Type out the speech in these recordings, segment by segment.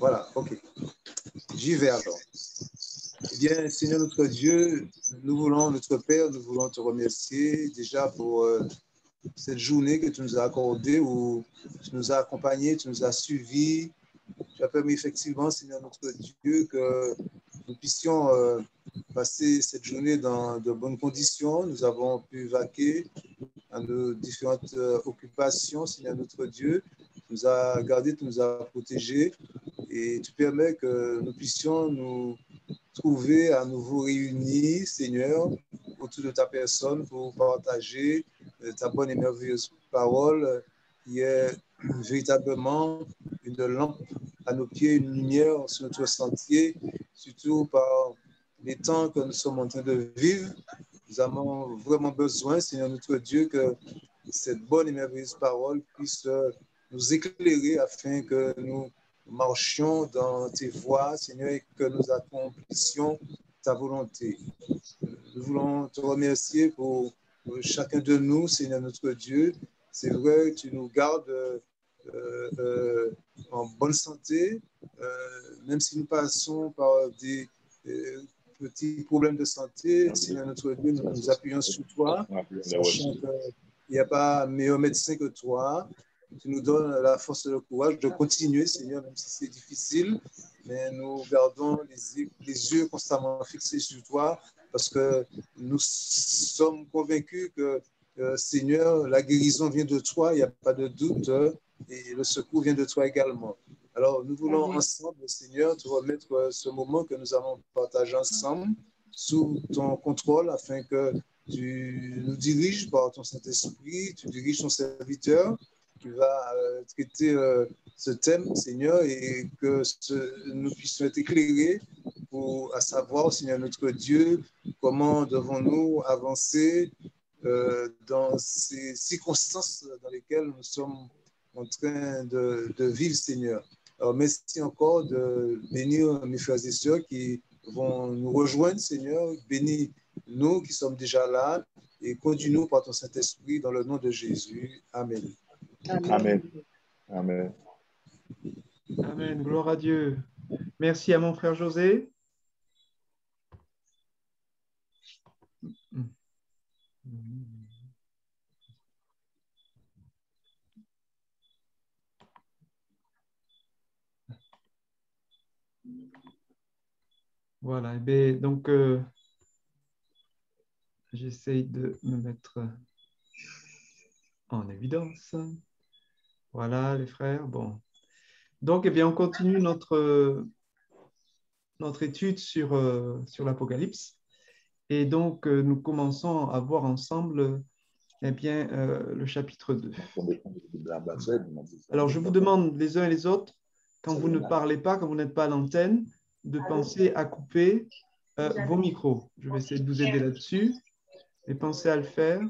Voilà, ok. J'y vais alors. Eh bien, Seigneur notre Dieu, notre Père, nous voulons te remercier déjà pour cette journée que tu nous as accordée, où tu nous as accompagnés, tu nous as suivis. Tu as permis effectivement, Seigneur notre Dieu, que nous puissions passer cette journée dans de bonnes conditions. Nous avons pu vaquer à nos différentes occupations, Seigneur notre Dieu. Tu nous as gardés, tu nous as protégés et tu permets que nous puissions nous trouver à nouveau réunis, Seigneur, autour de ta personne pour partager ta bonne et merveilleuse parole qui est véritablement une lampe à nos pieds, une lumière sur notre sentier, surtout par les temps que nous sommes en train de vivre. Nous avons vraiment besoin, Seigneur notre Dieu, que cette bonne et merveilleuse parole puisse nous éclairer afin que nous marchions dans tes voies, Seigneur, et que nous accomplissions ta volonté. Nous voulons te remercier pour chacun de nous, Seigneur notre Dieu. C'est vrai, tu nous gardes en bonne santé, même si nous passons par des petits problèmes de santé, Seigneur notre Dieu, nous nous appuyons sur toi, sachant qu'il n'y a pas meilleur médecin que toi. Tu nous donnes la force et le courage de continuer, Seigneur, même si c'est difficile, mais nous gardons les yeux constamment fixés sur toi parce que nous sommes convaincus que, Seigneur, la guérison vient de toi, il n'y a pas de doute, et le secours vient de toi également. Alors, nous voulons ensemble, Seigneur, te remettre ce moment que nous allons partager ensemble sous ton contrôle afin que tu nous diriges par ton Saint-Esprit, tu diriges ton serviteur qui va traiter ce thème, Seigneur, et que nous puissions être éclairés pour à savoir, Seigneur notre Dieu, comment devons-nous avancer dans ces circonstances dans lesquelles nous sommes en train de vivre, Seigneur. Alors, merci encore de bénir mes frères et sœurs qui vont nous rejoindre, Seigneur. Bénis nous qui sommes déjà là et conduis-nous par ton Saint-Esprit dans le nom de Jésus. Amen. Amen. Amen. Amen. Gloire à Dieu. Merci à mon frère José. Voilà. Et donc, j'essaye de me mettre en évidence. Voilà, les frères. Bon. Donc, eh bien, on continue notre étude sur l'Apocalypse. Et donc, nous commençons à voir ensemble eh bien, le chapitre 2. Alors, je vous demande les uns et les autres, quand vous ne parlez pas, quand vous n'êtes pas à l'antenne, de penser à couper vos micros. Je vais essayer de vous aider là-dessus. Et pensez à le faire.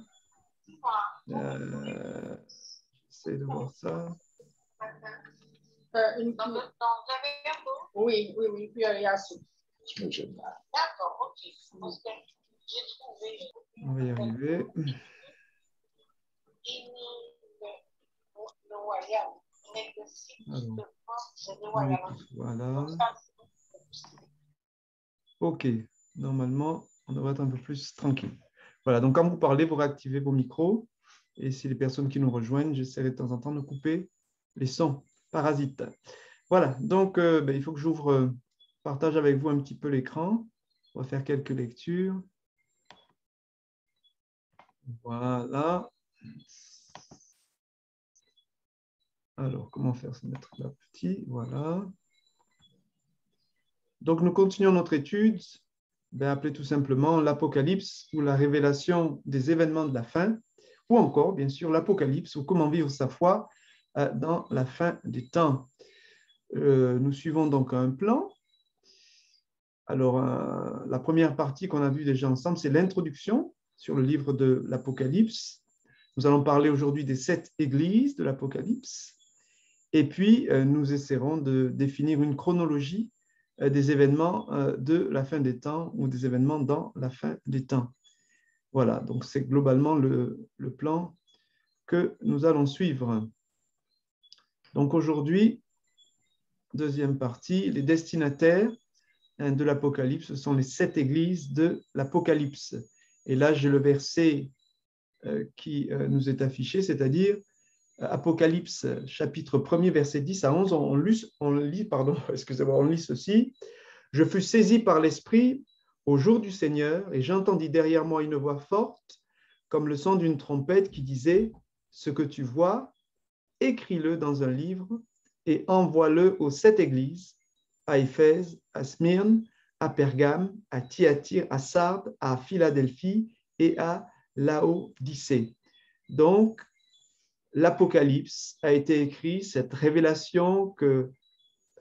J'essaie de voir ça. Oui, puis il y a ça. D'accord, ok. J'ai trouvé. On va y arriver. Alors, voilà. Ok, normalement, on devrait être un peu plus tranquille. Voilà, donc quand vous parlez, vous réactivez vos micros. Et si les personnes qui nous rejoignent, j'essaierai de temps en temps de couper les sons parasites. Voilà, donc il faut que j'ouvre, partage avec vous un petit peu l'écran. On va faire quelques lectures. Voilà. Alors, comment faire se mettre là petit? Voilà. Donc, nous continuons notre étude, appelée tout simplement l'Apocalypse ou la révélation des événements de la fin, ou encore, bien sûr, l'Apocalypse ou comment vivre sa foi dans la fin des temps. Nous suivons donc un plan. Alors, la première partie qu'on a vue déjà ensemble, c'est l'introduction sur le livre de l'Apocalypse. Nous allons parler aujourd'hui des 7 églises de l'Apocalypse. Et puis, nous essaierons de définir une chronologie des événements de la fin des temps ou des événements dans la fin des temps. Voilà, donc c'est globalement le plan que nous allons suivre. Donc aujourd'hui, deuxième partie, les destinataires de l'Apocalypse, ce sont les 7 églises de l'Apocalypse. Et là, j'ai le verset qui nous est affiché, c'est-à-dire Apocalypse, chapitre 1er, verset 10 à 11. On lit ceci. « Je fus saisi par l'Esprit au jour du Seigneur, et j'entendis derrière moi une voix forte, comme le son d'une trompette, qui disait, « Ce que tu vois, écris-le dans un livre et envoie-le aux 7 églises, à Éphèse, à Smyrne, à Pergame, à Thyatire, à Sardes, à Philadelphie et à Laodicée. » Donc, l'Apocalypse a été écrit, cette révélation que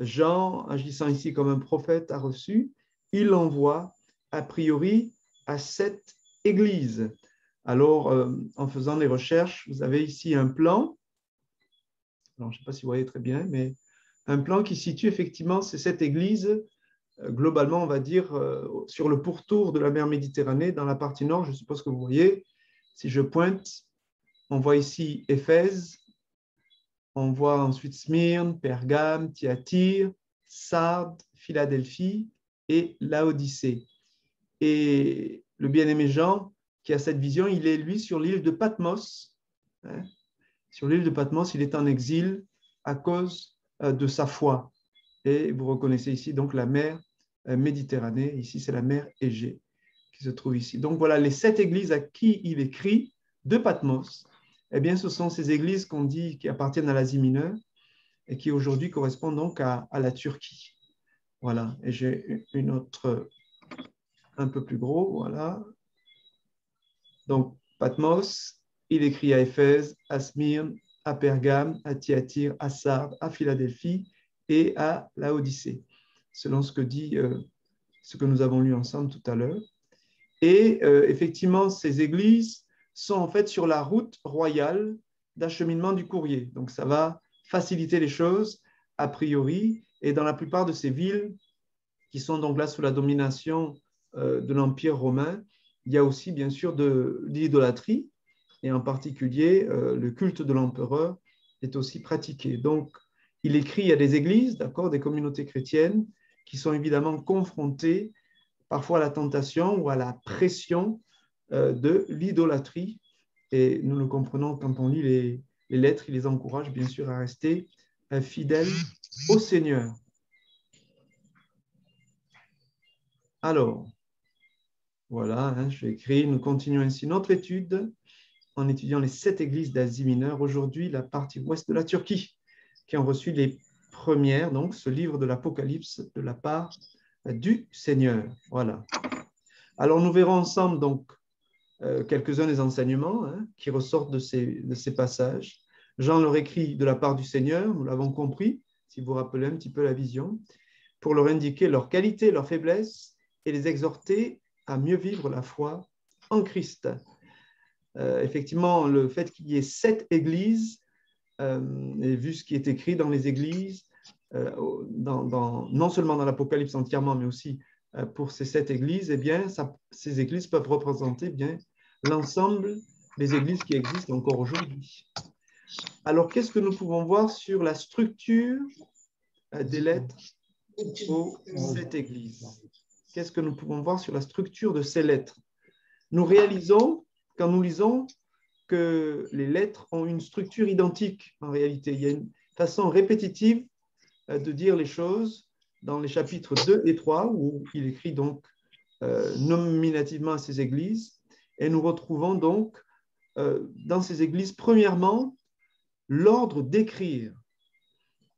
Jean, agissant ici comme un prophète, a reçue, il l'envoie a priori à 7 églises. Alors, en faisant des recherches, vous avez ici un plan. Alors, je ne sais pas si vous voyez très bien, mais un plan qui situe effectivement ces 7 églises, globalement, on va dire, sur le pourtour de la mer Méditerranée, dans la partie nord, je suppose que vous voyez. Si je pointe, on voit ici Éphèse, on voit ensuite Smyrne, Pergame, Thyatire, Sardes, Philadelphie et Laodicée. Et le bien-aimé Jean, qui a cette vision, il est, lui, sur l'île de Patmos. Hein. Sur l'île de Patmos, il est en exil à cause de sa foi. Et vous reconnaissez ici donc la mer Méditerranée. Ici, c'est la mer Égée qui se trouve ici. Donc voilà, les 7 églises à qui il écrit de Patmos, eh bien, ce sont ces églises qu'on dit qui appartiennent à l'Asie mineure et qui aujourd'hui correspondent donc à la Turquie. Voilà, et j'ai une autre un peu plus gros, voilà. Donc, Patmos, il écrit à Éphèse, à Smyrne, à Pergame, à Thyatire, à Sardes, à Philadelphie et à Laodicée, selon ce que nous avons lu ensemble tout à l'heure. Et effectivement, ces églises sont en fait sur la route royale d'acheminement du courrier. Donc, ça va faciliter les choses a priori. Et dans la plupart de ces villes qui sont donc là sous la domination de l'Empire romain, il y a aussi bien sûr de l'idolâtrie, et en particulier le culte de l'empereur est aussi pratiqué. Donc, il écrit à des églises, d'accord, des communautés chrétiennes qui sont évidemment confrontées parfois à la tentation ou à la pression de l'idolâtrie. Et nous le comprenons quand on lit les lettres, il les encourage bien sûr à rester fidèles au Seigneur. Alors, voilà, hein, je vais écrire, nous continuons ainsi notre étude en étudiant les 7 églises d'Asie mineure. Aujourd'hui, la partie ouest de la Turquie, qui ont reçu les premières, donc ce livre de l'Apocalypse de la part du Seigneur. Voilà. Alors, nous verrons ensemble donc quelques-uns des enseignements qui ressortent de ces passages. Jean leur écrit de la part du Seigneur, nous l'avons compris, si vous vous rappelez un petit peu la vision, pour leur indiquer leurs qualités, leurs faiblesses et les exhorter à mieux vivre la foi en Christ. Effectivement, le fait qu'il y ait 7 églises, et vu ce qui est écrit dans les églises, non seulement dans l'Apocalypse entièrement, mais aussi pour ces 7 églises, eh bien, ces églises peuvent représenter bien l'ensemble des églises qui existent encore aujourd'hui. Alors, qu'est-ce que nous pouvons voir sur la structure des lettres aux 7 églises? Qu'est-ce que nous pouvons voir sur la structure de ces lettres? Nous réalisons, quand nous lisons, que les lettres ont une structure identique en réalité. Il y a une façon répétitive de dire les choses dans les chapitres 2 et 3, où il écrit donc nominativement à ces églises. Et nous retrouvons donc dans ces églises, premièrement, l'ordre d'écrire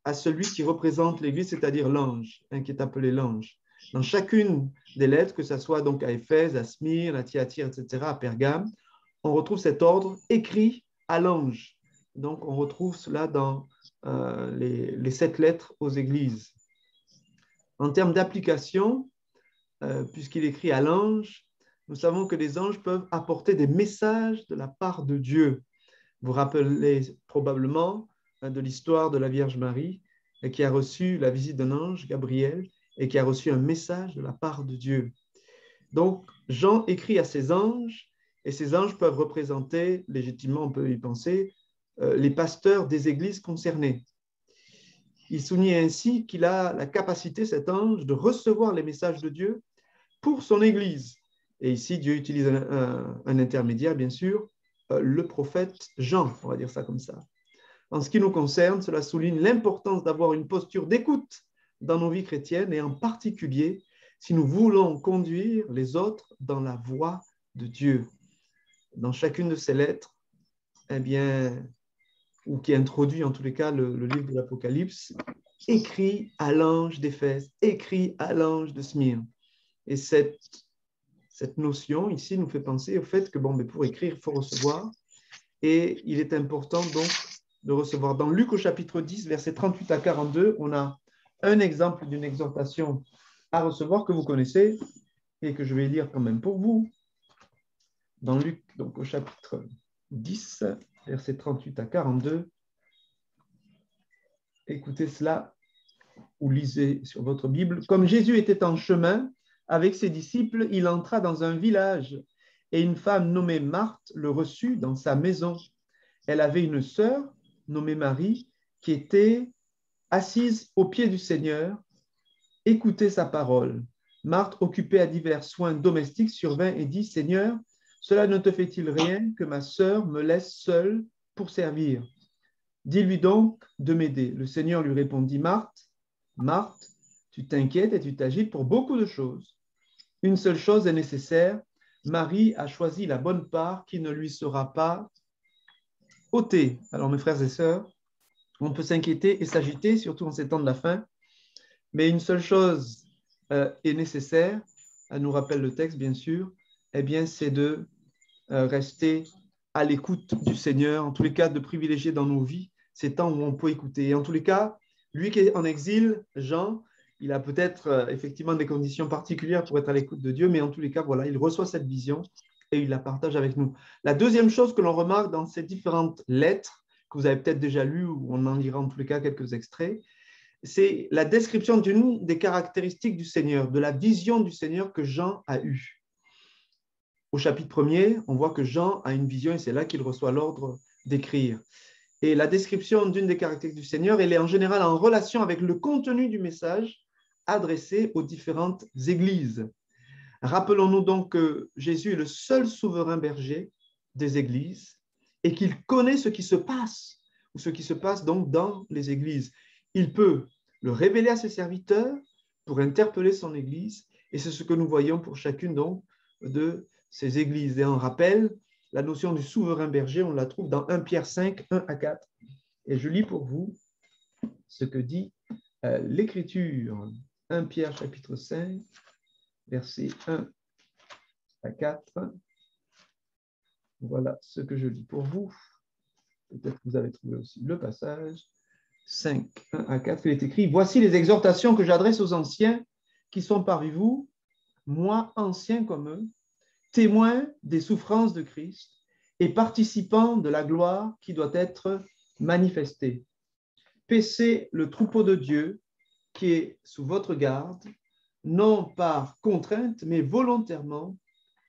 à celui qui représente l'église, c'est-à-dire l'ange, qui est appelé l'ange. Dans chacune des lettres, que ce soit donc à Éphèse, à Smyrne, à Thyatire, etc., à Pergame, on retrouve cet ordre écrit à l'ange. Donc, on retrouve cela dans les 7 lettres aux églises. En termes d'application, puisqu'il écrit à l'ange, nous savons que les anges peuvent apporter des messages de la part de Dieu. Vous vous rappelez probablement de l'histoire de la Vierge Marie qui a reçu la visite d'un ange, Gabriel, et qui a reçu un message de la part de Dieu. Donc, Jean écrit à ces anges, et ces anges peuvent représenter, légitimement, on peut y penser, les pasteurs des églises concernées. Il soulignait ainsi qu'il a la capacité, cet ange, de recevoir les messages de Dieu pour son Église. Et ici, Dieu utilise un intermédiaire, bien sûr, le prophète Jean, on va dire ça comme ça. En ce qui nous concerne, cela souligne l'importance d'avoir une posture d'écoute dans nos vies chrétiennes et en particulier si nous voulons conduire les autres dans la voie de Dieu. Dans chacune de ces lettres, eh bien, ou qui introduit en tous les cas le livre de l'Apocalypse, écrit à l'ange d'Éphèse, écrit à l'ange de Smyrne. Et cette notion ici nous fait penser au fait que bon, mais pour écrire, il faut recevoir. Et il est important donc de recevoir. Dans Luc au chapitre 10, versets 38 à 42, on a un exemple d'une exhortation à recevoir que vous connaissez et que je vais lire quand même pour vous. Dans Luc, donc au chapitre 10, versets 38 à 42, écoutez cela ou lisez sur votre Bible. Comme Jésus était en chemin avec ses disciples, il entra dans un village et une femme nommée Marthe le reçut dans sa maison. Elle avait une sœur nommée Marie qui était assise aux pieds du Seigneur, écoutait sa parole. Marthe, occupée à divers soins domestiques, survint et dit, « Seigneur, cela ne te fait-il rien que ma sœur me laisse seule pour servir? Dis-lui donc de m'aider. » Le Seigneur lui répondit, « Marthe, Marthe, tu t'inquiètes et tu t'agites pour beaucoup de choses. Une seule chose est nécessaire. Marie a choisi la bonne part qui ne lui sera pas ôtée. » Alors, mes frères et sœurs, on peut s'inquiéter et s'agiter, surtout en ces temps de la fin, mais une seule chose est nécessaire, nous rappelle le texte, bien sûr, eh bien, c'est de rester à l'écoute du Seigneur, en tous les cas, de privilégier dans nos vies ces temps où on peut écouter. Et en tous les cas, lui qui est en exil, Jean, il a peut-être effectivement des conditions particulières pour être à l'écoute de Dieu, mais en tous les cas, voilà, il reçoit cette vision et il la partage avec nous. La deuxième chose que l'on remarque dans ces différentes lettres, que vous avez peut-être déjà lues, ou on en lira en tous les cas quelques extraits, c'est la description d'une des caractéristiques du Seigneur, de la vision du Seigneur que Jean a eue. Au chapitre 1er, on voit que Jean a une vision et c'est là qu'il reçoit l'ordre d'écrire. Et la description d'une des caractéristiques du Seigneur, elle est en général en relation avec le contenu du message adressé aux différentes églises. Rappelons-nous donc que Jésus est le seul souverain berger des églises et qu'il connaît ce qui se passe, ou ce qui se passe donc dans les églises. Il peut le révéler à ses serviteurs pour interpeller son église, et c'est ce que nous voyons pour chacune donc de ces églises. Et on rappelle, la notion du souverain berger, on la trouve dans 1 Pierre 5, 1 à 4. Et je lis pour vous ce que dit l'Écriture. 1 Pierre chapitre 5, versets 1 à 4. Voilà ce que je lis pour vous. Peut-être que vous avez trouvé aussi le passage. 5, 1 à 4, il est écrit « Voici les exhortations que j'adresse aux anciens qui sont parmi vous, moi ancien comme eux, témoins des souffrances de Christ et participants de la gloire qui doit être manifestée. Paissez le troupeau de Dieu qui est sous votre garde, non par contrainte, mais volontairement,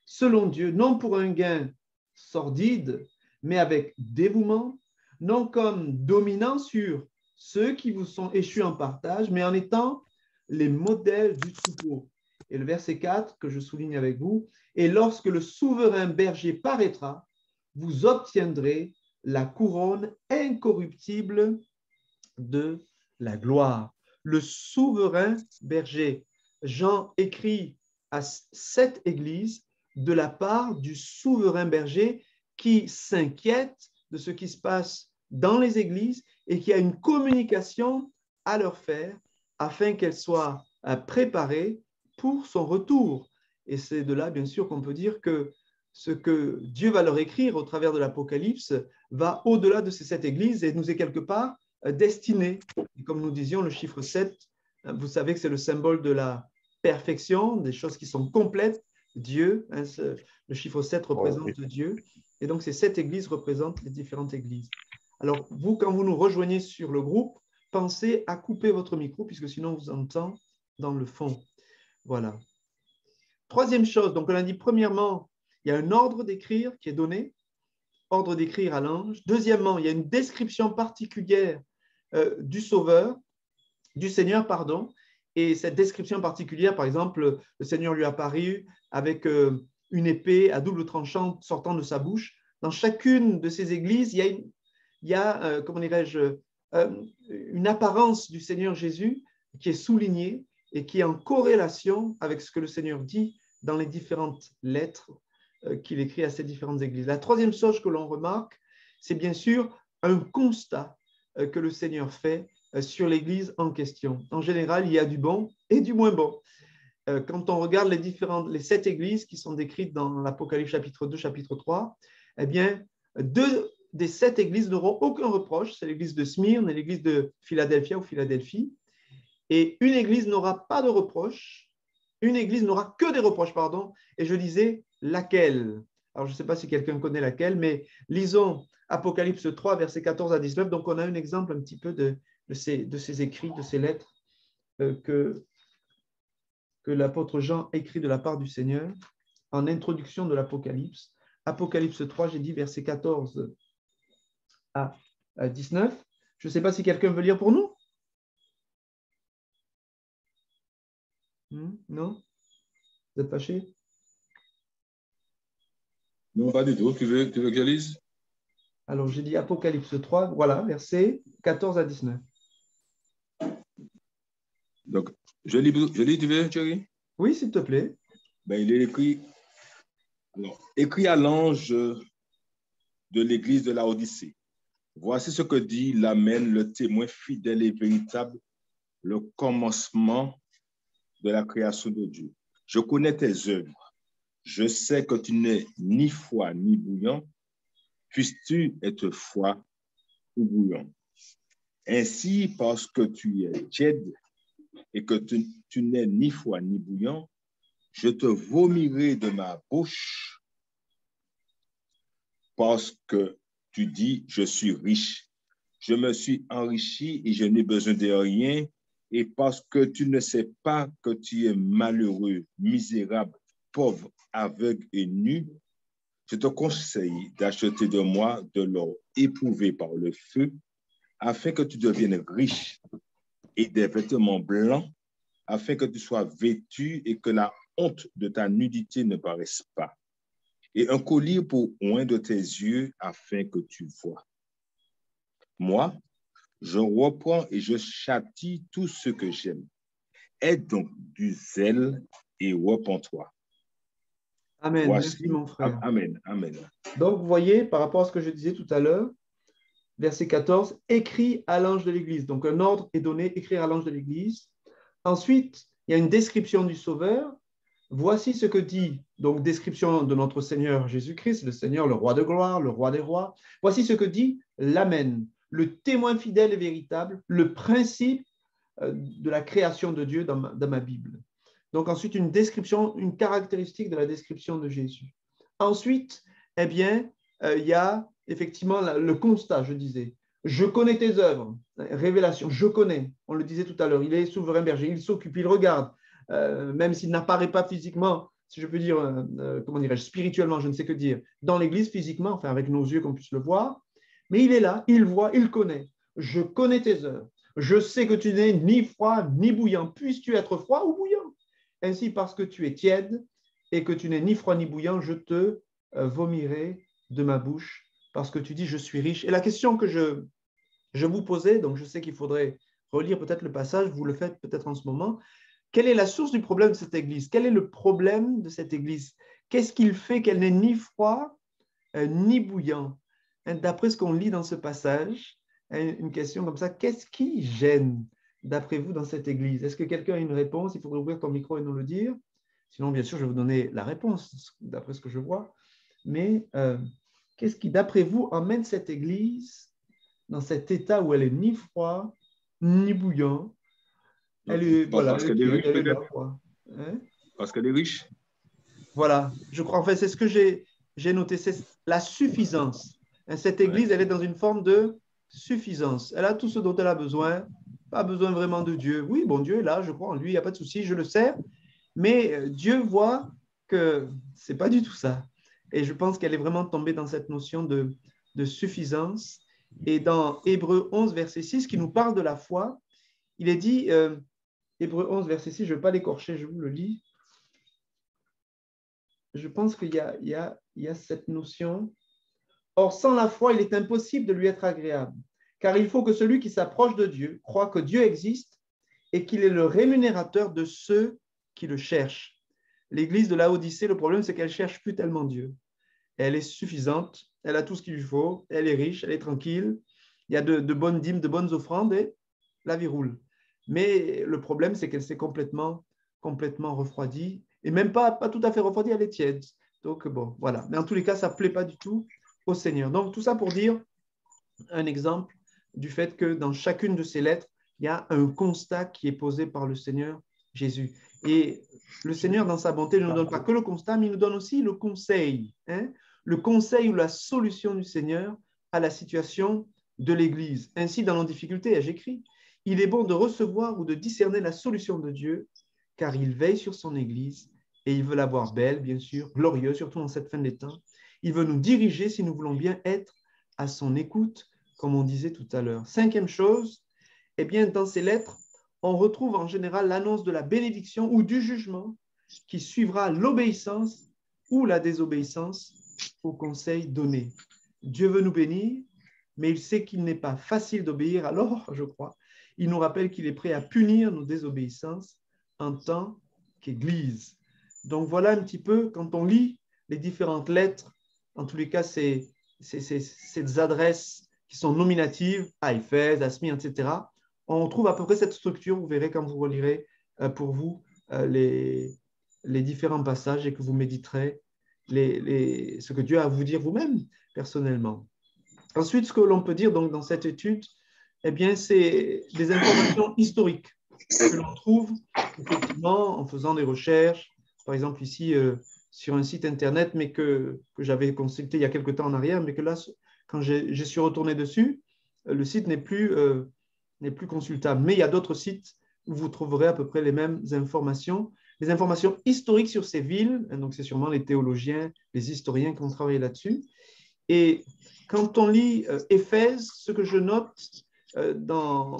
selon Dieu, non pour un gain sordide, mais avec dévouement, non comme dominant sur ceux qui vous sont échus en partage, mais en étant les modèles du troupeau. » Et le verset 4 que je souligne avec vous, « Et lorsque le souverain berger paraîtra, vous obtiendrez la couronne incorruptible de la gloire. » Le souverain berger. Jean écrit à cette église de la part du souverain berger qui s'inquiète de ce qui se passe dans les églises et qui a une communication à leur faire afin qu'elles soient préparées pour son retour. Et c'est de là, bien sûr, qu'on peut dire que ce que Dieu va leur écrire au travers de l'Apocalypse va au-delà de ces 7 églises et nous est quelque part destiné. Et comme nous disions, le chiffre 7, vous savez que c'est le symbole de la perfection, des choses qui sont complètes. Dieu, le chiffre 7 représente Dieu. Et donc, ces 7 églises représentent les différentes églises. Alors, vous, quand vous nous rejoignez sur le groupe, pensez à couper votre micro, puisque sinon, on vous entend dans le fond. Voilà. Troisième chose, donc on a dit premièrement, il y a un ordre d'écrire qui est donné, ordre d'écrire à l'ange. Deuxièmement, il y a une description particulière du Sauveur. du Seigneur, pardon, et cette description particulière, par exemple, le Seigneur lui a apparu avec une épée à double tranchant sortant de sa bouche. Dans chacune de ces églises, il y a comment dirais-je, une apparence du Seigneur Jésus qui est soulignée et qui est en corrélation avec ce que le Seigneur dit dans les différentes lettres qu'il écrit à ces différentes églises. La troisième chose que l'on remarque, c'est bien sûr un constat que le Seigneur fait sur l'église en question. En général, il y a du bon et du moins bon. Quand on regarde les 7 églises qui sont décrites dans l'Apocalypse chapitre 2, chapitre 3, eh bien, 2 des 7 églises n'auront aucun reproche. C'est l'église de Smyrne et l'église de Philadelphia ou Philadelphie. Et une église n'aura pas de reproche. Une église n'aura que des reproches, pardon. Et je disais, laquelle? Alors, je ne sais pas si quelqu'un connaît laquelle, mais lisons Apocalypse 3, versets 14 à 19. Donc, on a un exemple un petit peu de ces écrits, de ces lettres que l'apôtre Jean écrit de la part du Seigneur en introduction de l'Apocalypse. Apocalypse 3, j'ai dit versets 14 à 19. Je ne sais pas si quelqu'un veut lire pour nous. Non? Vous êtes fâché? Non, pas du tout. Tu veux que je lise? Alors, j'ai dit Apocalypse 3, voilà, versets 14 à 19. Donc, je lis, tu veux, Thierry? Oui, s'il te plaît. Ben, il est écrit, alors, écrit à l'ange de l'église de la Odyssée. Voici ce que dit l'Amen, le témoin fidèle et véritable, le commencement de la création de Dieu. Je connais tes œuvres. Je sais que tu n'es ni froid ni bouillant. Puisses-tu être froid ou bouillant? Ainsi, parce que tu es tiède et que tu n'es ni froid ni bouillant, je te vomirai de ma bouche parce que tu dis, je suis riche. Je me suis enrichi et je n'ai besoin de rien. Et parce que tu ne sais pas que tu es malheureux, misérable, pauvre, aveugle et nu, je te conseille d'acheter de moi de l'or éprouvé par le feu, afin que tu deviennes riche, et des vêtements blancs, afin que tu sois vêtu et que la honte de ta nudité ne paraisse pas, et un collier pour oindre tes yeux, afin que tu vois. Moi, je reprends et je châtie tout ce que j'aime. Aie donc du zèle et repens-toi. Amen. Voici, merci mon frère. Amen, amen. Donc, vous voyez, par rapport à ce que je disais tout à l'heure, verset 14, écrit à l'ange de l'Église. Donc, un ordre est donné, écrire à l'ange de l'Église. Ensuite, il y a une description du Sauveur. Voici ce que dit, donc, description de notre Seigneur Jésus-Christ, le Seigneur, le roi de gloire, le roi des rois. Voici ce que dit l'Amen, le témoin fidèle et véritable, le principe de la création de Dieu dans ma Bible. Donc, ensuite, une description, une caractéristique de la description de Jésus. Ensuite, eh bien, il y a effectivement le constat, je disais. Je connais tes œuvres, révélation, je connais. On le disait tout à l'heure, il est souverain berger, il s'occupe, il regarde, même s'il n'apparaît pas physiquement, si je peux dire, comment dirais-je, spirituellement, je ne sais que dire, dans l'Église physiquement, enfin avec nos yeux qu'on puisse le voir, mais il est là, il voit, il connaît. Je connais tes œuvres. Je sais que tu n'es ni froid ni bouillant. Puisses-tu être froid ou bouillant? Ainsi, parce que tu es tiède et que tu n'es ni froid ni bouillant, je te vomirai de ma bouche parce que tu dis je suis riche. Et la question que je vous posais, donc je sais qu'il faudrait relire peut-être le passage, vous le faites peut-être en ce moment, quelle est la source du problème de cette église? Quel est le problème de cette église? Qu'est-ce qu'il fait qu'elle n'est ni froid ni bouillant? D'après ce qu'on lit dans ce passage, une question comme ça, qu'est-ce qui gêne d'après vous dans cette église? Est-ce que quelqu'un a une réponse? Il faudrait ouvrir ton micro et nous le dire. Sinon, bien sûr, je vais vous donner la réponse d'après ce que je vois. Mais qu'est-ce qui, d'après vous, emmène cette église dans cet état où elle est ni froid, ni bouillant? Elle est, voilà, parce qu'elle est riche, elle est là, peut-être. quoi. Hein? Parce qu'elle est riche. Voilà, je crois, en fait, c'est ce que j'ai noté, c'est la suffisance. Cette église, elle est dans une forme de suffisance. Elle a tout ce dont elle a besoin, pas besoin vraiment de Dieu. Oui, bon, Dieu est là, je crois en lui, il n'y a pas de souci, je le sais, mais Dieu voit que ce n'est pas du tout ça. Et je pense qu'elle est vraiment tombée dans cette notion de suffisance. Et dans Hébreux 11, verset 6, qui nous parle de la foi, il est dit, Hébreux 11, verset 6, je ne vais pas l'écorcher, je vous le lis. Je pense qu'il y a cette notion. Or, sans la foi, il est impossible de lui être agréable, car il faut que celui qui s'approche de Dieu croit que Dieu existe et qu'il est le rémunérateur de ceux qui le cherchent. L'église de Laodicée, le problème, c'est qu'elle ne cherche plus tellement Dieu. Elle est suffisante, elle a tout ce qu'il lui faut, elle est riche, elle est tranquille, il y a de bonnes dîmes, de bonnes offrandes et la vie roule. Mais le problème, c'est qu'elle s'est complètement refroidie, et même pas tout à fait refroidie, elle est tiède. Donc bon, voilà. Mais en tous les cas, ça ne plaît pas du tout au Seigneur. Donc tout ça pour dire un exemple du fait que dans chacune de ces lettres, il y a un constat qui est posé par le Seigneur Jésus. Et le Seigneur, dans sa bonté, ne nous donne pas que le constat, mais il nous donne aussi le conseil. Le conseil ou la solution du Seigneur à la situation de l'Église. Ainsi, dans nos difficultés, j'écris, il est bon de recevoir ou de discerner la solution de Dieu, car il veille sur son Église et il veut la voir belle, bien sûr, glorieuse, surtout en cette fin des temps. Il veut nous diriger si nous voulons bien être à son écoute, comme on disait tout à l'heure. Cinquième chose, eh bien, dans ces lettres, on retrouve en général l'annonce de la bénédiction ou du jugement qui suivra l'obéissance ou la désobéissance au conseil donné. Dieu veut nous bénir, mais il sait qu'il n'est pas facile d'obéir, alors, je crois, il nous rappelle qu'il est prêt à punir nos désobéissances en tant qu'Église. Donc voilà un petit peu, quand on lit les différentes lettres, en tous les cas, ces adresses qui sont nominatives, à Éphèse, à Smyrne, etc., on trouve à peu près cette structure, vous verrez quand vous relirez pour vous les différents passages et que vous méditerez ce que Dieu a à vous dire vous-même, personnellement. Ensuite, ce que l'on peut dire donc, dans cette étude, eh bien, c'est des informations historiques que l'on trouve effectivement en faisant des recherches, par exemple ici sur un site internet, mais que j'avais consulté il y a quelque temps en arrière, mais que là, quand je suis retourné dessus, le site n'est plus consultable. Mais il y a d'autres sites où vous trouverez à peu près les mêmes informations, les informations historiques sur ces villes, donc c'est sûrement les théologiens, les historiens qui ont travaillé là-dessus. Et quand on lit Éphèse, ce que je note dans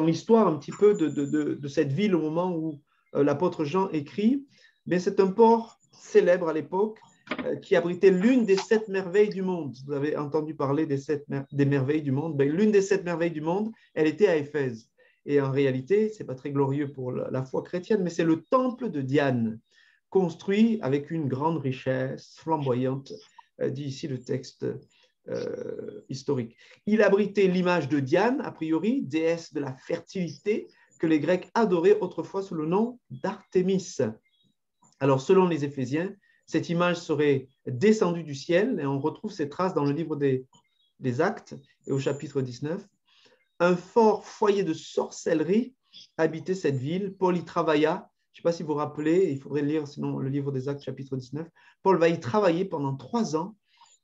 l'histoire un petit peu de cette ville au moment où l'apôtre Jean écrit, bien, c'est un port célèbre à l'époque qui abritait l'une des 7 merveilles du monde. Vous avez entendu parler des merveilles du monde. Bien, l'une des 7 merveilles du monde, elle était à Éphèse. Et en réalité, ce n'est pas très glorieux pour la foi chrétienne, mais c'est le temple de Diane, construit avec une grande richesse flamboyante, dit ici le texte historique. Il abritait l'image de Diane, a priori, déesse de la fertilité, que les Grecs adoraient autrefois sous le nom d'Artémis. Alors, selon les Éphésiens, cette image serait descendue du ciel, et on retrouve ces traces dans le livre des Actes, et au chapitre 19. Un fort foyer de sorcellerie habitait cette ville. Paul y travailla. Je ne sais pas si vous vous rappelez, il faudrait lire sinon le livre des Actes, chapitre 19. Paul va y travailler pendant 3 ans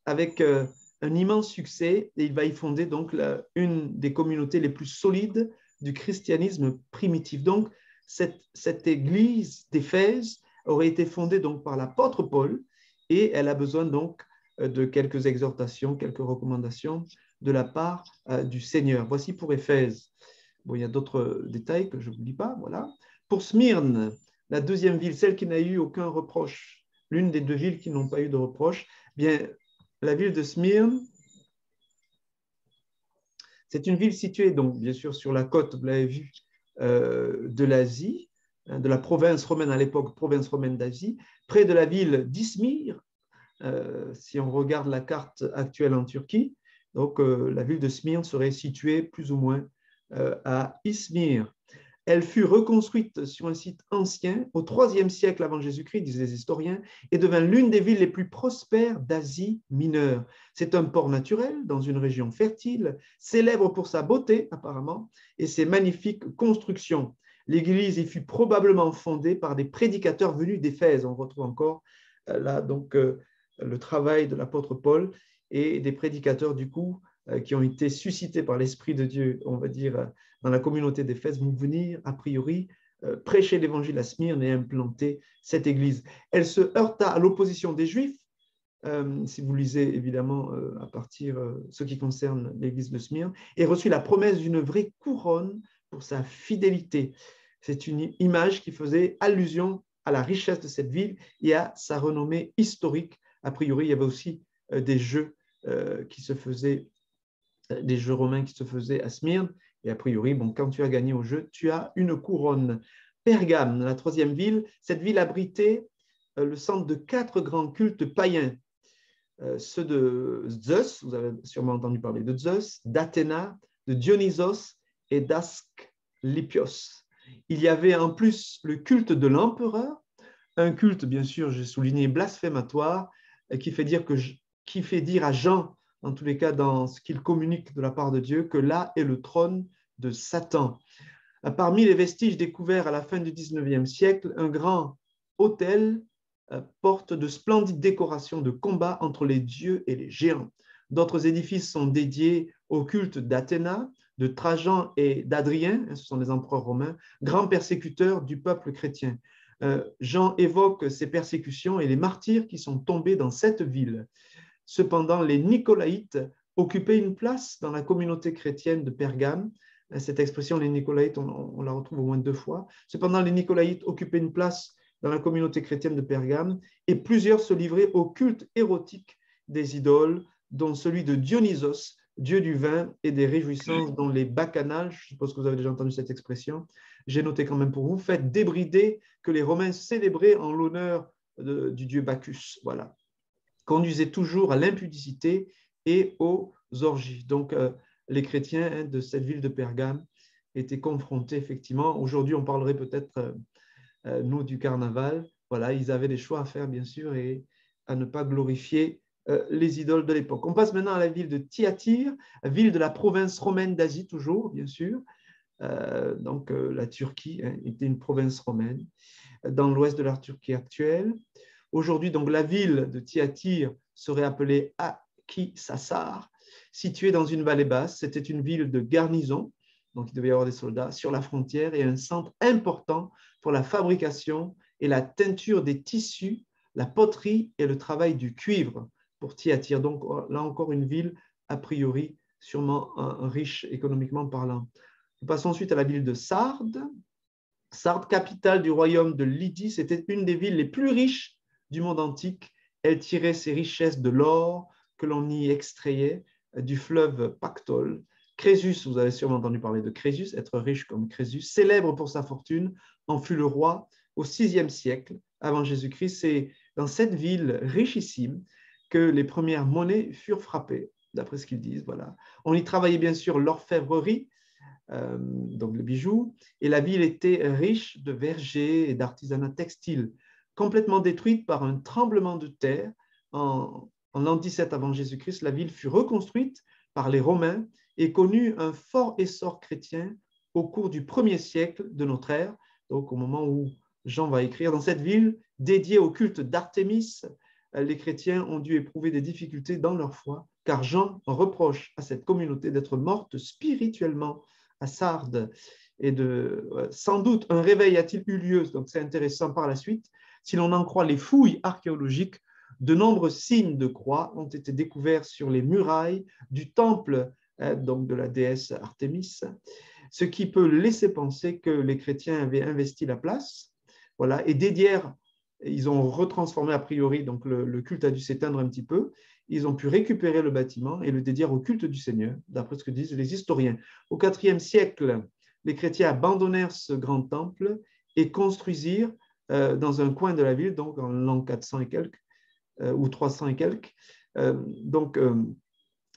avec un immense succès, et il va y fonder donc une des communautés les plus solides du christianisme primitif. Donc, cette église d'Éphèse aurait été fondée donc par l'apôtre Paul, et elle a besoin donc de quelques exhortations, quelques recommandations de la part du Seigneur. Voici pour Éphèse. Bon, il y a d'autres détails que je ne vous dis pas. Voilà. Pour Smyrne, la deuxième ville, celle qui n'a eu aucun reproche, l'une des 2 villes qui n'ont pas eu de reproche, bien, la ville de Smyrne, c'est une ville située, donc, bien sûr, sur la côte, vous l'avez vu, de l'Asie, de la province romaine à l'époque, province romaine d'Asie, près de la ville d'Izmir, si on regarde la carte actuelle en Turquie. Donc, la ville de Smyrne serait située plus ou moins à Izmir. Elle fut reconstruite sur un site ancien au IIIe siècle avant Jésus-Christ, disent les historiens, et devint l'une des villes les plus prospères d'Asie mineure. C'est un port naturel dans une région fertile, célèbre pour sa beauté apparemment et ses magnifiques constructions. L'église y fut probablement fondée par des prédicateurs venus d'Éphèse. On retrouve encore là donc le travail de l'apôtre Paul et des prédicateurs du coup qui ont été suscités par l'Esprit de Dieu, on va dire, dans la communauté d'Éphèse, vont venir, a priori, prêcher l'évangile à Smyrne et implanter cette église. Elle se heurta à l'opposition des Juifs, si vous lisez évidemment à partir ce qui concerne l'église de Smyrne, et reçut la promesse d'une vraie couronne pour sa fidélité. C'est une image qui faisait allusion à la richesse de cette ville et à sa renommée historique. A priori, il y avait aussi des jeux qui se faisaient, des jeux romains qui se faisaient à Smyrne. Et a priori, bon, quand tu as gagné au jeu, tu as une couronne. Pergame, la troisième ville, cette ville abritait le centre de 4 grands cultes païens. Ceux de Zeus, vous avez sûrement entendu parler de Zeus, d'Athéna, de Dionysos et d'Asclépios. Il y avait en plus le culte de l'empereur, un culte, bien sûr, j'ai souligné, blasphématoire, qui fait dire à Jean, en tous les cas dans ce qu'il communique de la part de Dieu, que là est le trône de Satan. Parmi les vestiges découverts à la fin du 19e siècle, un grand autel porte de splendides décorations de combat entre les dieux et les géants. D'autres édifices sont dédiés au culte d'Athéna, de Trajan et d'Adrien, ce sont les empereurs romains, grands persécuteurs du peuple chrétien. Jean évoque ces persécutions et les martyrs qui sont tombés dans cette ville. Cependant, les Nicolaïtes occupaient une place dans la communauté chrétienne de Pergame. Cette expression, les Nicolaïtes, on la retrouve au moins 2 fois. Cependant, les Nicolaïtes occupaient une place dans la communauté chrétienne de Pergame et plusieurs se livraient au culte érotique des idoles, dont celui de Dionysos, dieu du vin et des réjouissances, dont les bacchanales, je suppose que vous avez déjà entendu cette expression, j'ai noté quand même pour vous, fêtes débridées que les Romains célébraient en l'honneur du dieu Bacchus, voilà, conduisaient toujours à l'impudicité et aux orgies. Donc, les chrétiens de cette ville de Pergame étaient confrontés, effectivement. Aujourd'hui, on parlerait peut-être, nous, du carnaval. Voilà, ils avaient des choix à faire, bien sûr, et à ne pas glorifier les idoles de l'époque. On passe maintenant à la ville de Thyatire, ville de la province romaine d'Asie, toujours, bien sûr. La Turquie était une province romaine dans l'ouest de la Turquie actuelle. Aujourd'hui, donc, la ville de Thyatire serait appelée Akhisar, située dans une vallée basse. C'était une ville de garnison, donc il devait y avoir des soldats sur la frontière et un centre important pour la fabrication et la teinture des tissus, la poterie et le travail du cuivre pour Thyatire. Donc là encore une ville a priori sûrement riche économiquement parlant. Nous passons ensuite à la ville de Sardes. Sardes, capitale du royaume de Lydie, c'était une des villes les plus riches du monde antique. Elle tirait ses richesses de l'or que l'on y extrayait du fleuve Pactole. Crésus, vous avez sûrement entendu parler de Crésus, être riche comme Crésus, célèbre pour sa fortune, en fut le roi au VIe siècle avant Jésus-Christ. C'est dans cette ville richissime que les premières monnaies furent frappées, d'après ce qu'ils disent. Voilà. On y travaillait bien sûr l'orfèvrerie, donc le bijou, et la ville était riche de vergers et d'artisanat textile. Complètement détruite par un tremblement de terre en l'an 17 avant Jésus-Christ, la ville fut reconstruite par les Romains et connut un fort essor chrétien au cours du 1er siècle de notre ère, donc au moment où Jean va écrire. Dans cette ville dédiée au culte d'Artémis, les chrétiens ont dû éprouver des difficultés dans leur foi, car Jean reproche à cette communauté d'être morte spirituellement à Sardes. Et sans doute un réveil a-t-il eu lieu, donc c'est intéressant par la suite. Si l'on en croit les fouilles archéologiques, de nombreux signes de croix ont été découverts sur les murailles du temple donc de la déesse Artémis, ce qui peut laisser penser que les chrétiens avaient investi la place. Voilà, et dédièrent, ils ont retransformé a priori, donc le culte a dû s'éteindre un petit peu, ils ont pu récupérer le bâtiment et le dédièrent au culte du Seigneur, d'après ce que disent les historiens. Au IVe siècle, les chrétiens abandonnèrent ce grand temple et construisirent dans un coin de la ville, donc en l'an 400 et quelques, ou 300 et quelques.